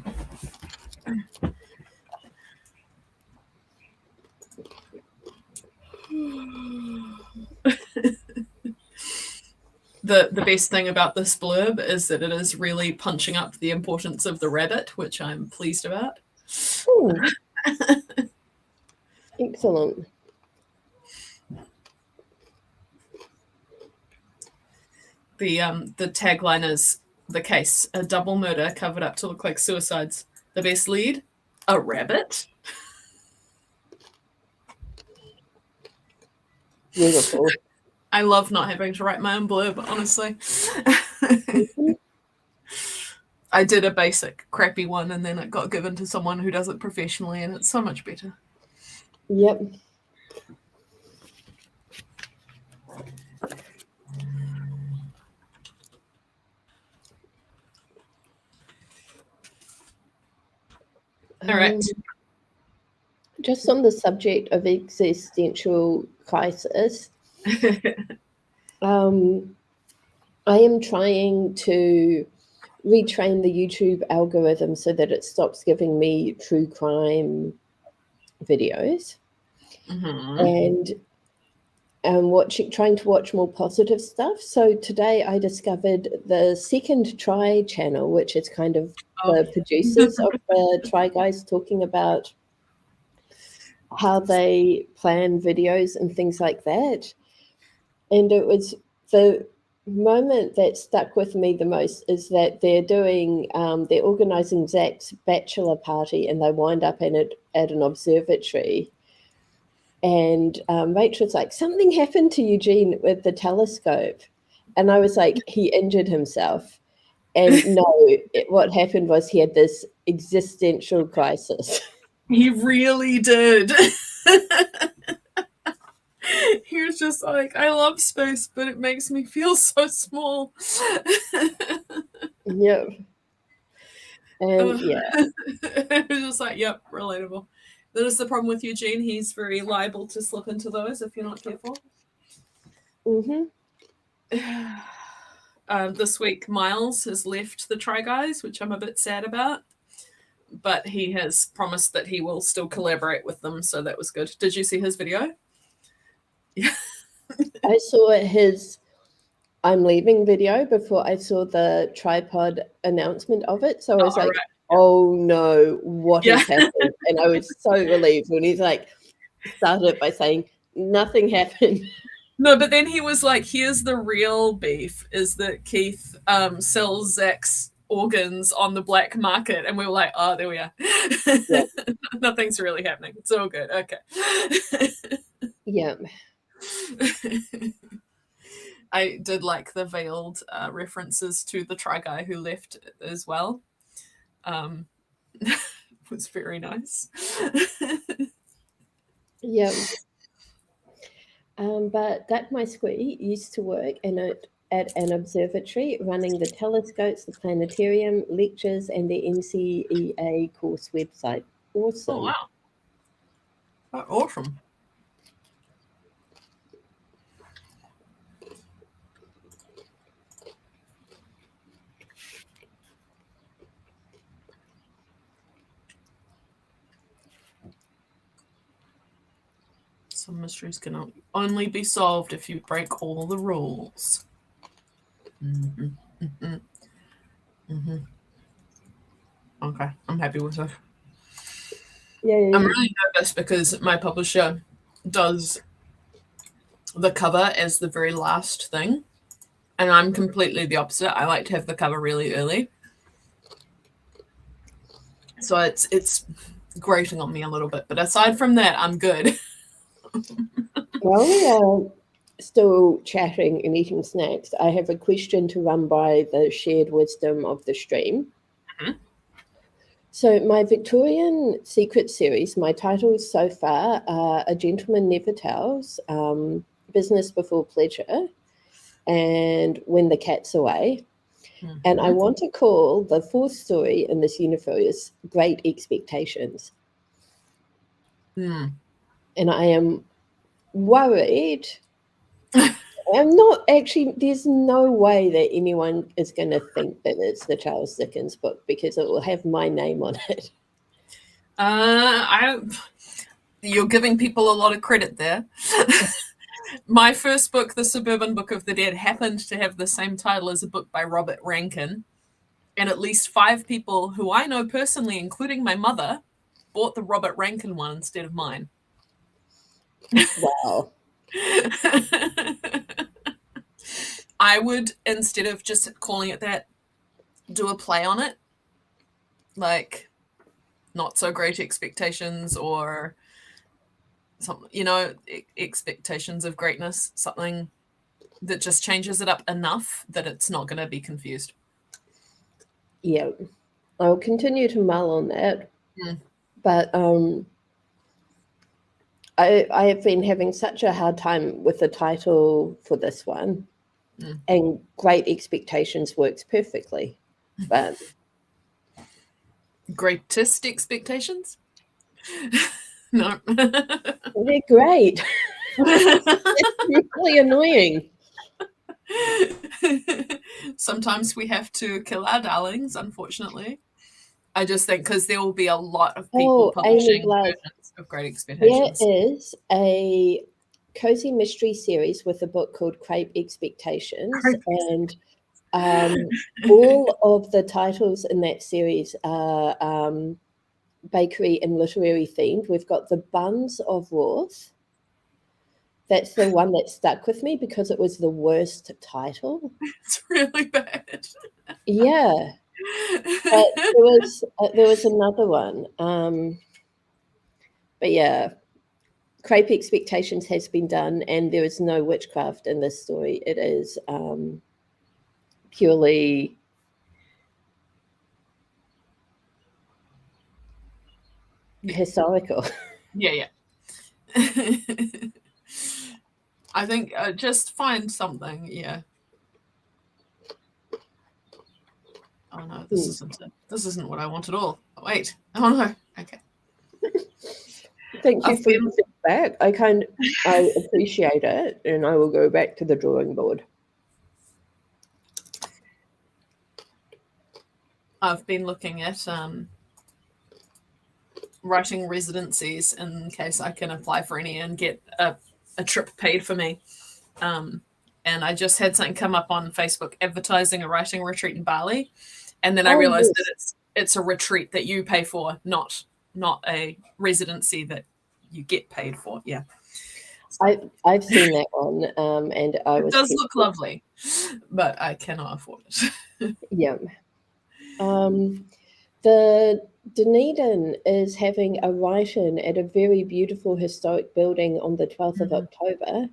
The best thing about this blurb is that it is really punching up the importance of the rabbit, which I'm pleased about. Excellent. The tagline is the case: a double murder covered up to look like suicides. The best lead: a rabbit. Beautiful. I love not having to write my own blurb, honestly. Mm-hmm. I did a basic crappy one and then it got given to someone who does it professionally and it's so much better. Yep. All right. Just on the subject of existential crisis, I am trying to retrain the YouTube algorithm so that it stops giving me true crime videos. Mm-hmm. And trying to watch more positive stuff. So today I discovered the Second Try channel, which is kind of the producers of the Try Guys talking about how they plan videos and things like that. And it was the moment that stuck with me the most is that they're organizing Zach's bachelor party and they wind up in it at an observatory. And Rachel's like, something happened to Eugene with the telescope. And I was like, he injured himself. And no, what happened was he had this existential crisis. He really did. He was just like, I love space, but it makes me feel so small. Yep. And yeah. It was just like, yep, relatable. That is the problem with Eugene. He's very liable to slip into those if you're not careful. Mm-hmm. This week, Miles has left the Try Guys, which I'm a bit sad about. But he has promised that he will still collaborate with them, so that was good. Did you see his video? Yeah. I saw his I'm leaving video before I saw the tripod announcement of it. So I was like, right. Oh no, what has happened? And I was so relieved when he's like, started by saying, nothing happened. No, but then he was like, here's the real beef, is that Keith sells Zach's organs on the black market. And we were like, oh, there we are. Yeah. Nothing's really happening. It's all good. Okay. Yeah. I did like the veiled references to the Try Guy who left as well. It was very nice. Yeah. But Duck My Squee used to work at an observatory running the telescopes, the planetarium, lectures, and the NCEA course website. Awesome. Oh, wow. Oh, awesome. Some mysteries can only be solved if you break all the rules. Mm-hmm. Mm-hmm. Mm-hmm. Okay, I'm happy with it. Yeah, I'm really nervous because my publisher does the cover as the very last thing, and I'm completely the opposite. I like to have the cover really early, so it's grating on me a little bit. But aside from that, I'm good. while we are still chatting and eating snacks, I have a question to run by the shared wisdom of the stream. Mhm. So, my Victorian Secret series, my titles so far are A Gentleman Never Tells, Business Before Pleasure, and When the Cat's Away. And I Mhm. want to call the fourth story in this universe Great Expectations. Mm. And I am worried. I'm not actually, there's no way that anyone is going to think that it's the Charles Dickens book because it will have my name on it. You're giving people a lot of credit there. My first book, The Suburban Book of the Dead, happened to have the same title as a book by Robert Rankin. And at least 5 people who I know personally, including my mother, bought the Robert Rankin one instead of mine. Wow. I would, instead of just calling it that, do a play on it. Like, Not So Great Expectations, or something, expectations of greatness, something that just changes it up enough that it's not going to be confused. Yeah. I'll continue to mull on that. Mm. But I have been having such a hard time with the title for this one. Mm. And Great Expectations works perfectly. But Greatest expectations? No. they're great. It's really annoying. Sometimes we have to kill our darlings, unfortunately. I just think because there will be a lot of people Oh, Amy publishing Blythe, versions of Great there Expectations. is a cozy mystery series with a book called Crepe Expectations, and all of the titles in that series are bakery and literary themed. We've got The Buns of Roth. That's the one that stuck with me because it was the worst title. It's really bad. Yeah, but there was another one. But yeah, Crepe Expectations has been done, and there is no witchcraft in this story. It is purely historical. Yeah. I think just find something. Yeah. Oh no, this isn't it. This isn't what I want at all. Oh, wait. Oh no. Okay. Thank you I've for been the feedback. I appreciate it, and I will go back to the drawing board. looking at writing residencies in case I can apply for any and get a trip paid for me. And I just had something come up on Facebook advertising a writing retreat in Bali, and then I Oh realized that yes, it's a retreat that you pay for, not a residency that you get paid for. Yeah, I've seen that one, and I it was does look tempted. lovely, but I cannot afford it. Yeah. The Dunedin is having a write-in at a very beautiful historic building on the 12th of October,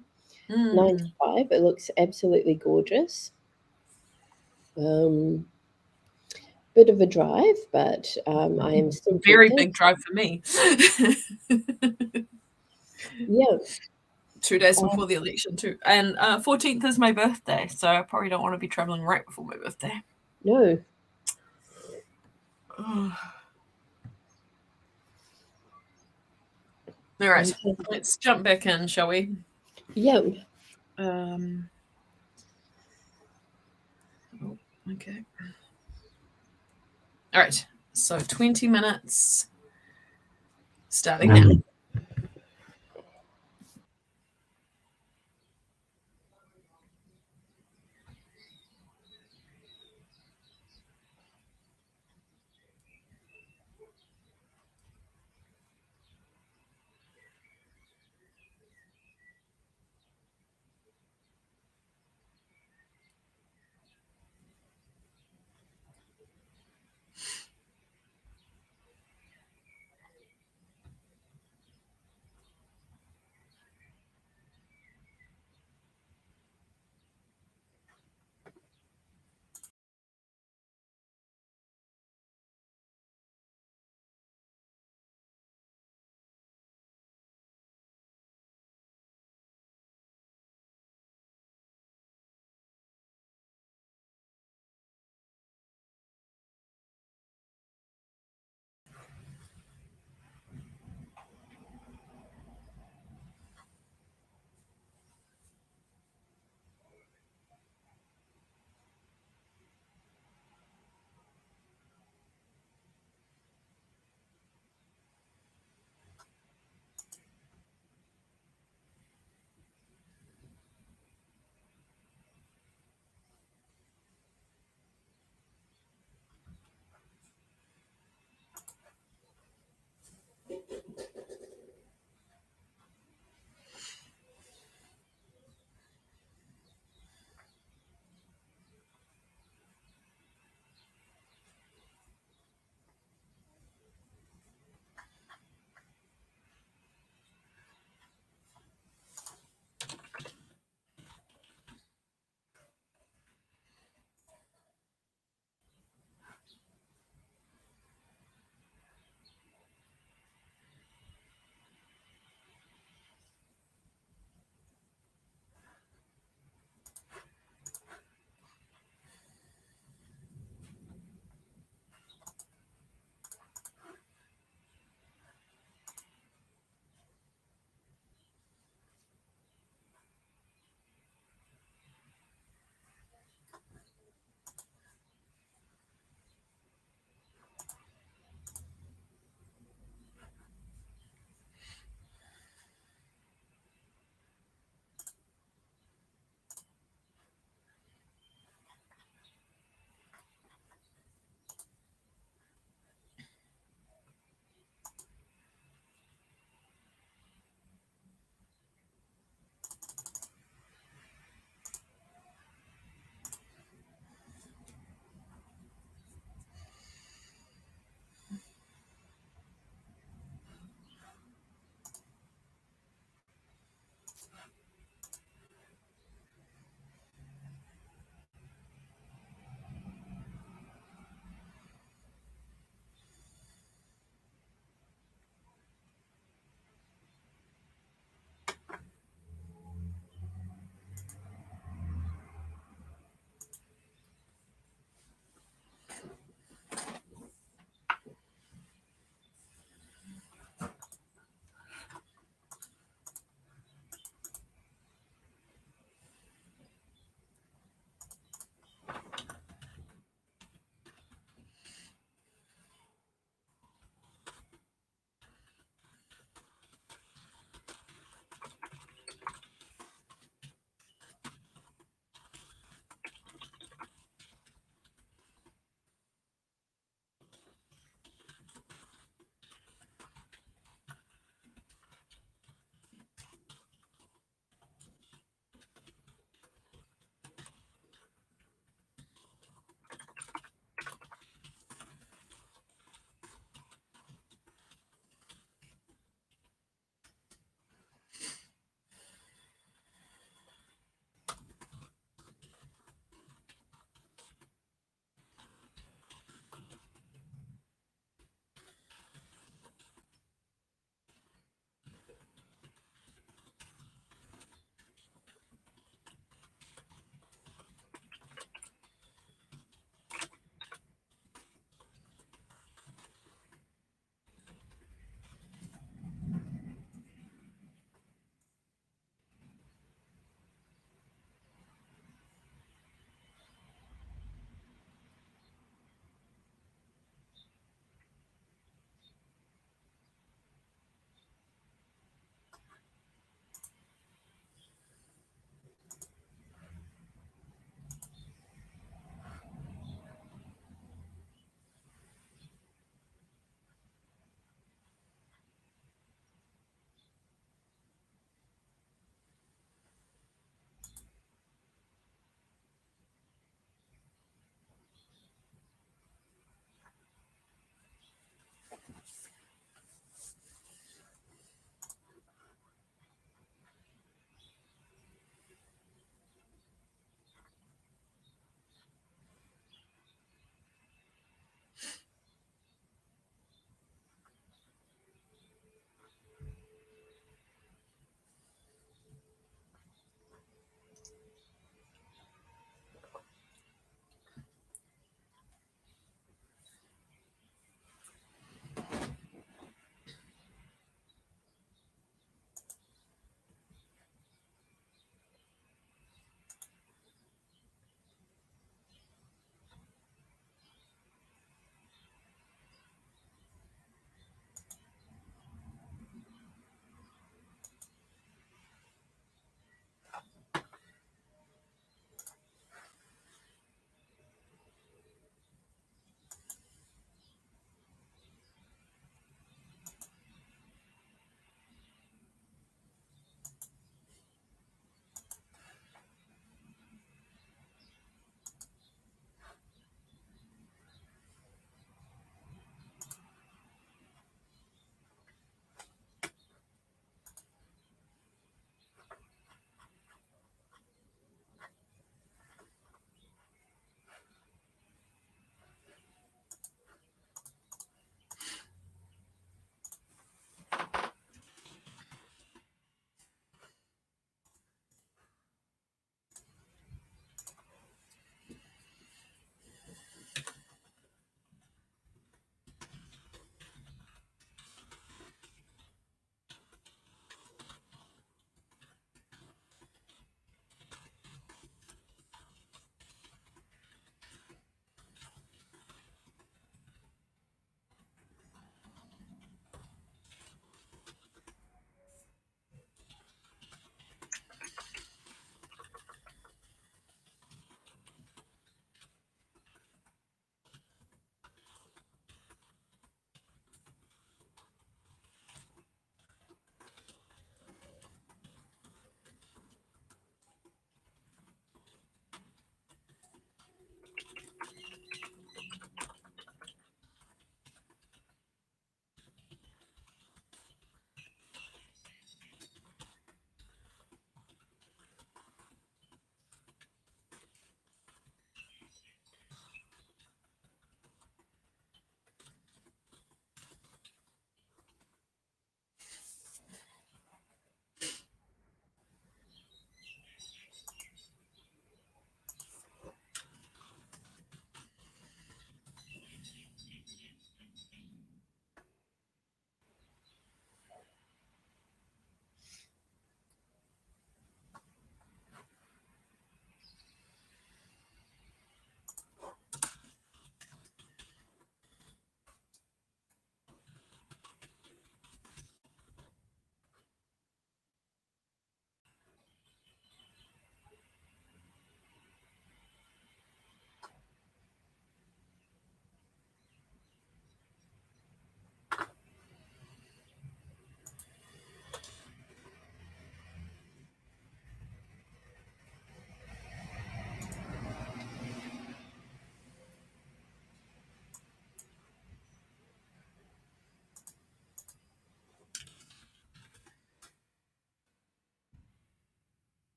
9 to Mm. 5. It looks absolutely gorgeous. Bit of a drive, but I am still Very tempted. big drive for me. Yeah. 2 days Uh, before the election too, and 14th is my birthday, so I probably don't want to be traveling right before my birthday. no. All right, let's jump back in, shall we? Yeah. Oh, okay. All right, so 20 minutes starting now.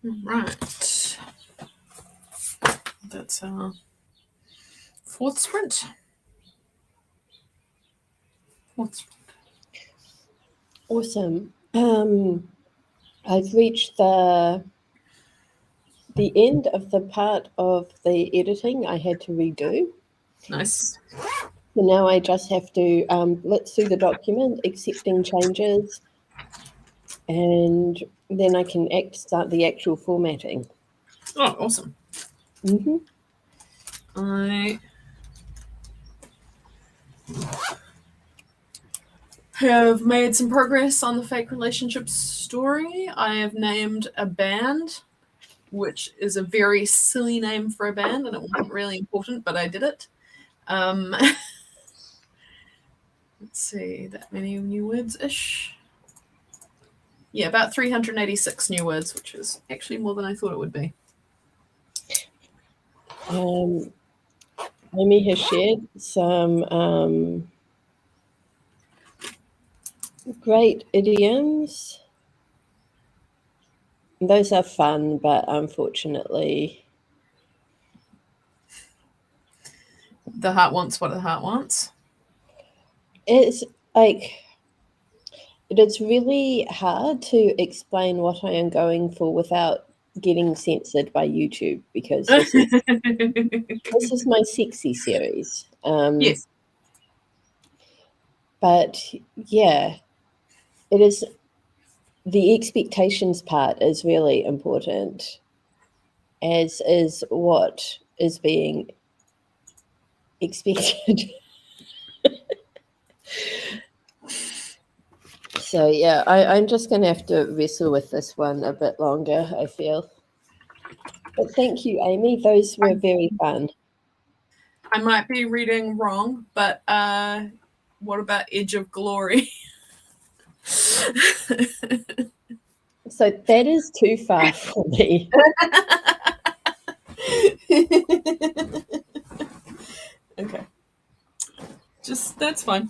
Right. That's our fourth sprint. What's Awesome. I've reached the end of the part of the editing I had to redo. nice? So now I just have to look through the document, accepting changes, and then I can start the actual formatting. Oh, awesome. Mm-hmm. I have made some progress on the fake relationship story. I have named a band, which is a very silly name for a band, and it wasn't really important, but I did it. Let's see, that many new words-ish. Yeah, about 386 new words, which is actually more than I thought it would be. Amy has shared some great idioms. Those are fun, but unfortunately, The heart wants what the heart wants. it's like it's really hard to explain what I am going for without getting censored by YouTube, because this is my sexy series. Yes. But yeah, it is. The expectations part is really important, as is what is being expected. So yeah, I'm just going to have to wrestle with this one a bit longer, I feel. But thank you, Amy. Those were very fun. I might be reading wrong, but what about Edge of Glory? So that is too far for me. Okay. Just, that's fine.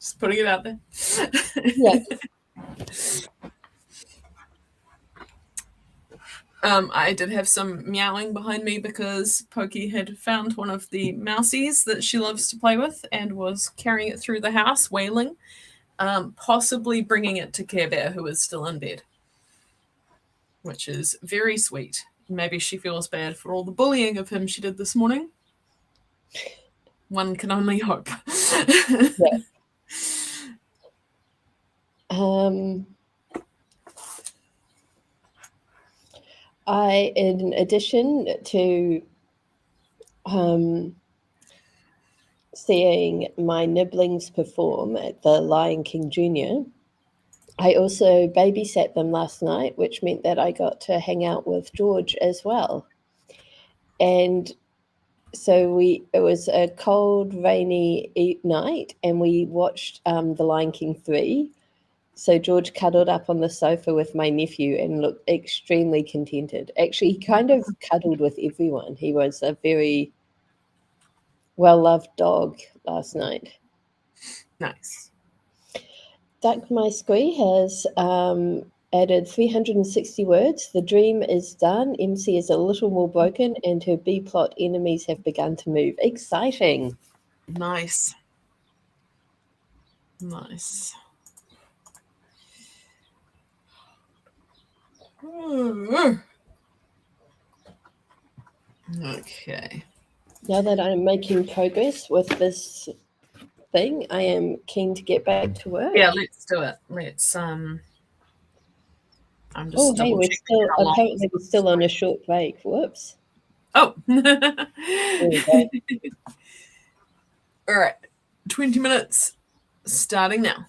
Just putting it out there. Yeah. I did have some meowing behind me because Pokey had found one of the mousies that she loves to play with and was carrying it through the house, wailing, possibly bringing it to Care Bear, who is still in bed, which is very sweet. Maybe she feels bad for all the bullying of him she did this morning. One can only hope. Yeah. In addition to seeing my nibblings perform at the Lion King Jr., I also babysat them last night, which meant that I got to hang out with George as well. And so it was a cold, rainy night, and we watched The Lion King 3. So George cuddled up on the sofa with my nephew and looked extremely contented. Actually, he kind of cuddled with everyone. He was a very well-loved dog last night. Nice. Duck My Squee has added 360 words. The dream is done. MC is a little more broken, and her B-plot enemies have begun to move. Exciting. Nice. Nice. Okay. Now that I'm making progress with this thing, I am keen to get back to work. Yeah, let's do it. Let's I'm just Oh, hey, double we're checking still how long. apparently we're still on a short break. Whoops. Oh. There we go. All right. 20 minutes starting now.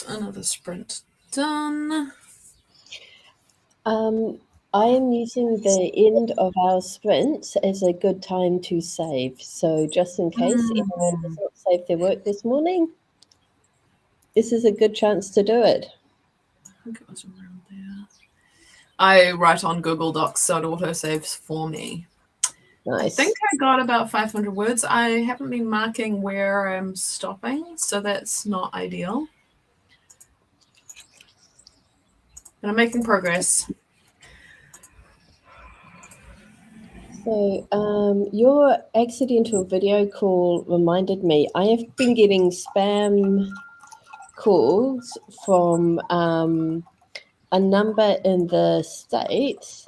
Another sprint done. I am using the end of our sprints as a good time to save. So just in case anyone does not save their work this morning, this is a good chance to do it. I think it was around there. I write on Google Docs, so it auto saves for me. Nice. I think I got about 500 words. I haven't been marking where I'm stopping, so that's not ideal. But I'm making progress. So your accidental video call reminded me, I have been getting spam calls from a number in the States,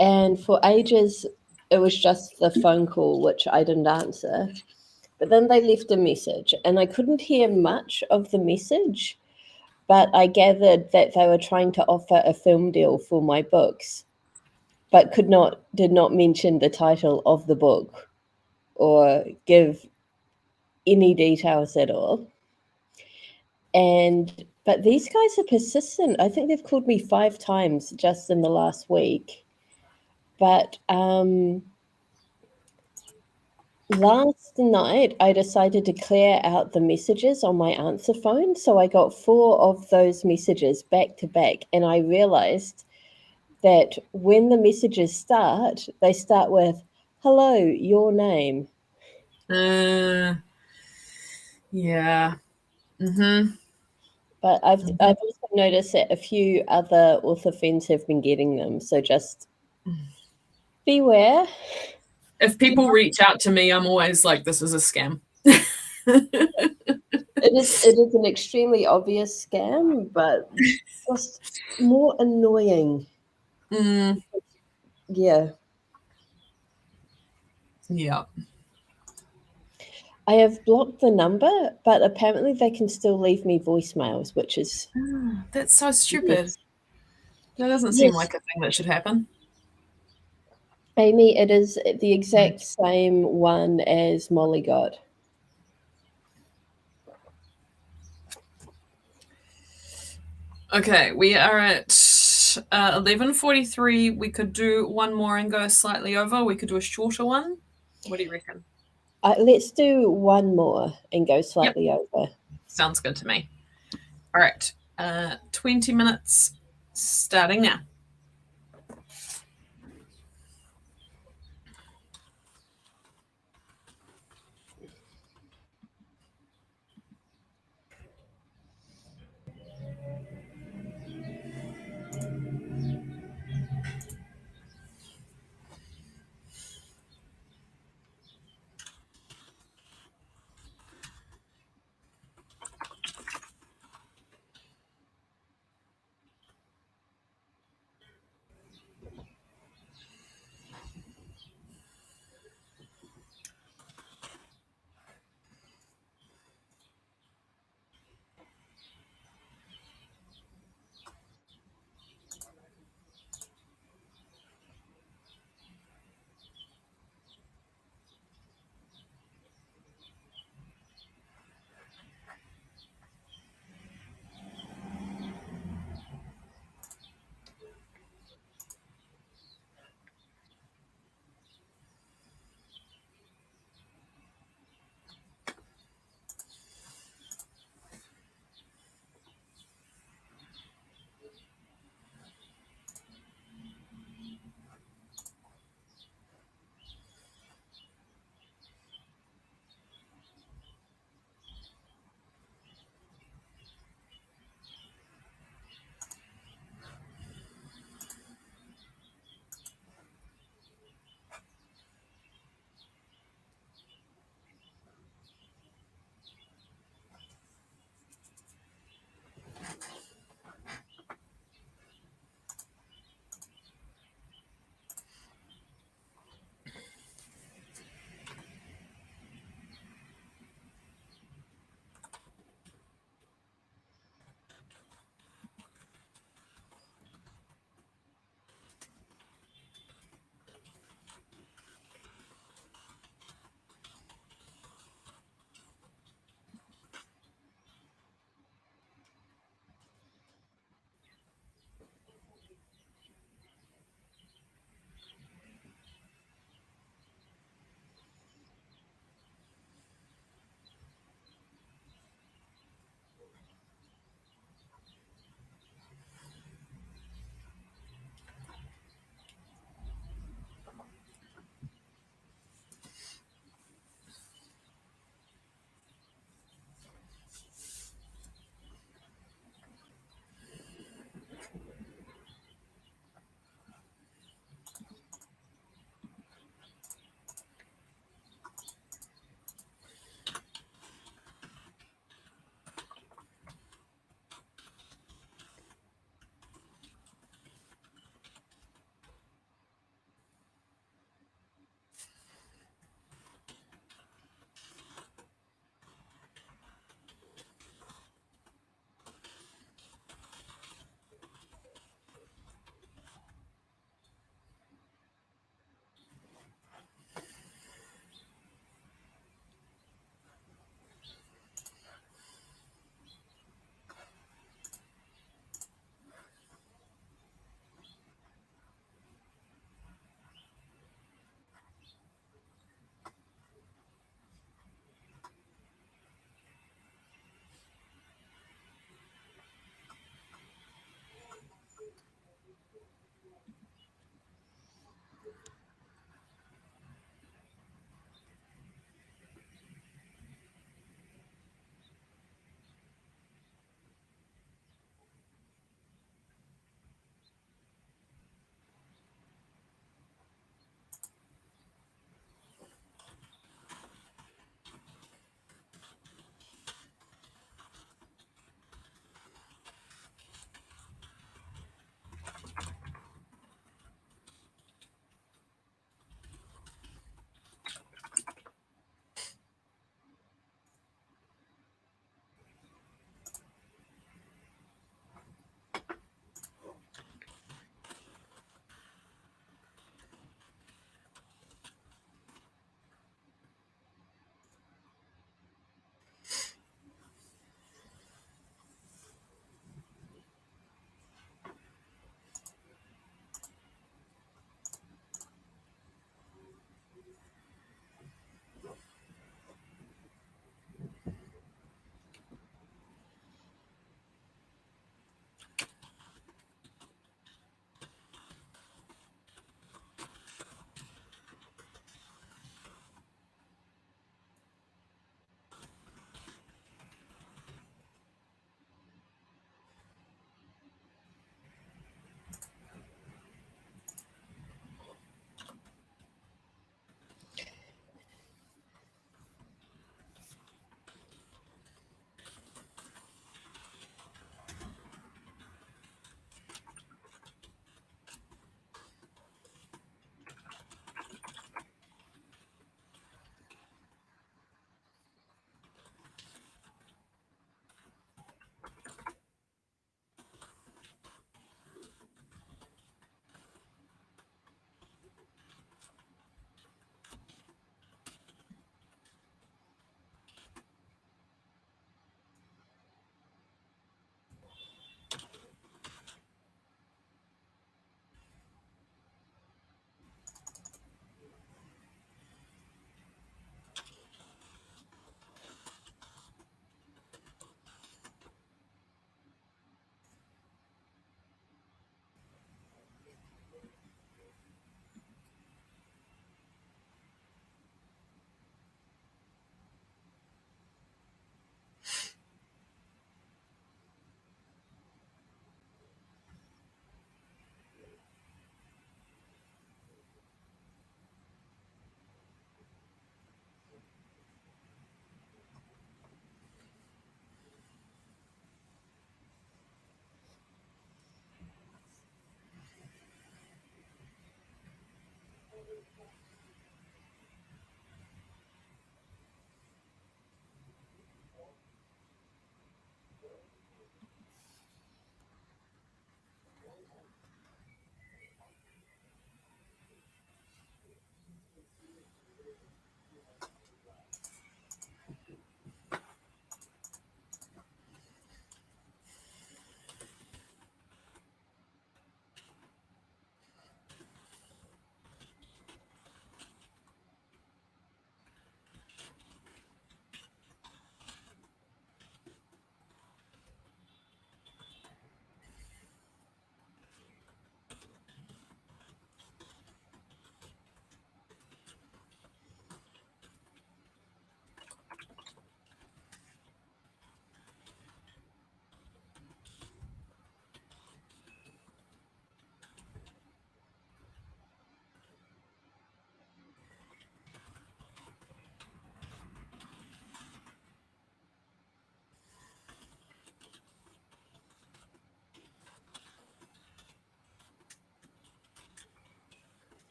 and for ages it was just the phone call, which I didn't answer. But then they left a message, and I couldn't hear much of the message, but I gathered that they were trying to offer a film deal for my books, but did not mention the title of the book or give any details at all. But these guys are persistent. I think they've called me 5 times just in the last week. But last night, I decided to clear out the messages on my answer phone. So I got 4 of those messages back to back. And I realized that when the messages start, they start with, "Hello, your name." Yeah. Mm-hmm. But I've also noticed that a few other author friends have been getting them. So just beware. If people reach out to me, I'm always like, this is a scam. It is an extremely obvious scam, but just more annoying. Yeah. Yeah. I have blocked the number, but apparently they can still leave me voicemails, which is That's so stupid. That doesn't seem yes. like a thing that should happen. Amy, it is the exact same one as Molly got. Okay, we are at 11:43. We could do one more and go slightly over. We could do a shorter one. What do you reckon? Let's do one more and go slightly over. Sounds good to me. All right, 20 minutes starting now.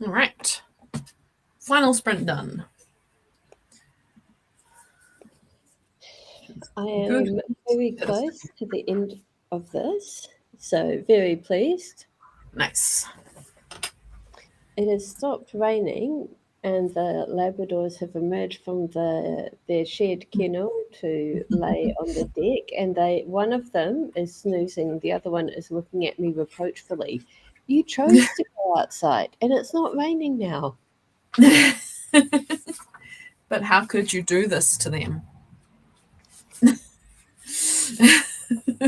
All right. Final sprint done. I am Good. very close to the end of this, so very pleased. Nice. It has stopped raining, and the Labradors have emerged from their shared kennel to lay on the deck. And one of them is snoozing, and the other one is looking at me reproachfully. You chose to go outside, and it's not raining now. But how could you do this to them?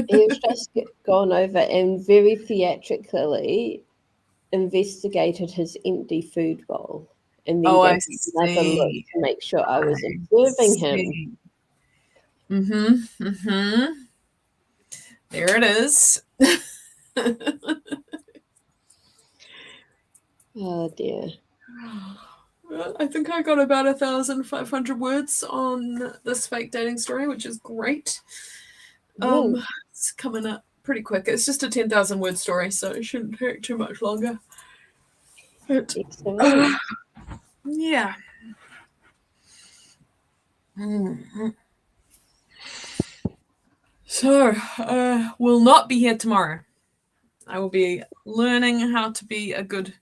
He's just gone over and very theatrically investigated his empty food bowl, and then I gave me another look see. to make sure I was observing him. There it is. Oh dear. I think I got about 1,500 words on this fake dating story, which is great. It's coming up pretty quick. It's just a 10,000 word story, so it shouldn't take too much longer. But, Excellent. Yeah. So, will not be here tomorrow. I will be learning how to be a good,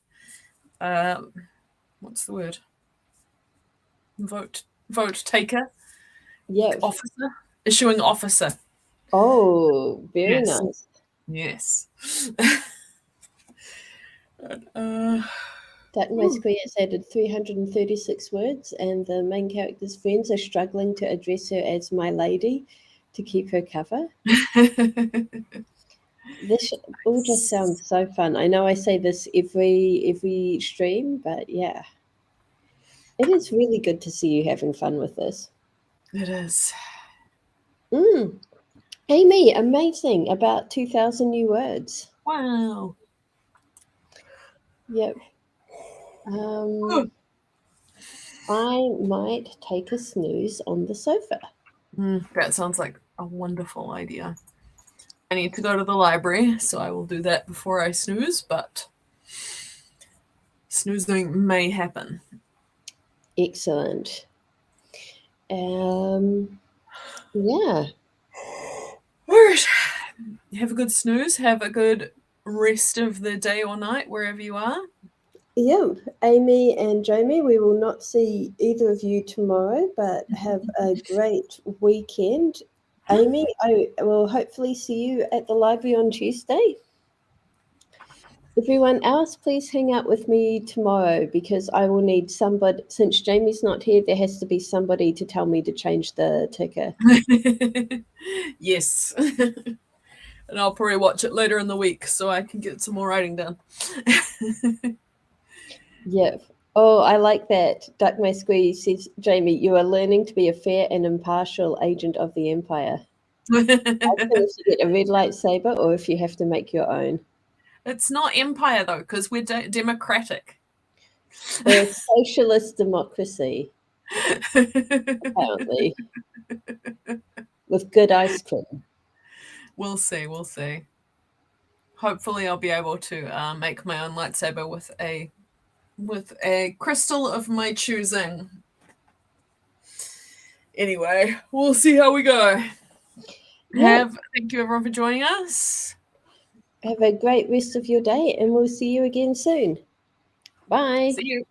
what's the word? Vote taker? Yeah. Officer? Issuing officer. Oh, very Yes. nice. Yes. Duck My Square has added 336 words, and the main character's friends are struggling to address her as my lady to keep her cover. This all just sounds so fun. I know I say this every stream, but yeah. It is really good to see you having fun with this. It is. Amy, amazing. About 2,000 new words. Wow. Yep. I might take a snooze on the sofa. That sounds like a wonderful idea. I need to go to the library, so I will do that before I snooze, but snoozing may happen. Excellent. Yeah. All right. Have a good snooze. Have a good rest of the day or night, wherever you are. Yep. Amy and Jamie, we will not see either of you tomorrow, but have a great weekend. Amy, I will hopefully see you at the library on Tuesday. Everyone else, please hang out with me tomorrow because I will need somebody. Since Jamie's not here, there has to be somebody to tell me to change the ticker. Yes. And I'll probably watch it later in the week so I can get some more writing done. Yeah. Oh, I like that. Duck My Squeeze says, Jamie, you are learning to be a fair and impartial agent of the Empire. I think if you get a red lightsaber or if you have to make your own. It's not Empire, though, because we're democratic. We're a socialist democracy, apparently, with good ice cream. We'll see. Hopefully I'll be able to make my own lightsaber with a crystal of my choosing. Anyway, we'll see how we go. Yeah. Thank you everyone for joining us. Have a great rest of your day, and we'll see you again soon. Bye. See you.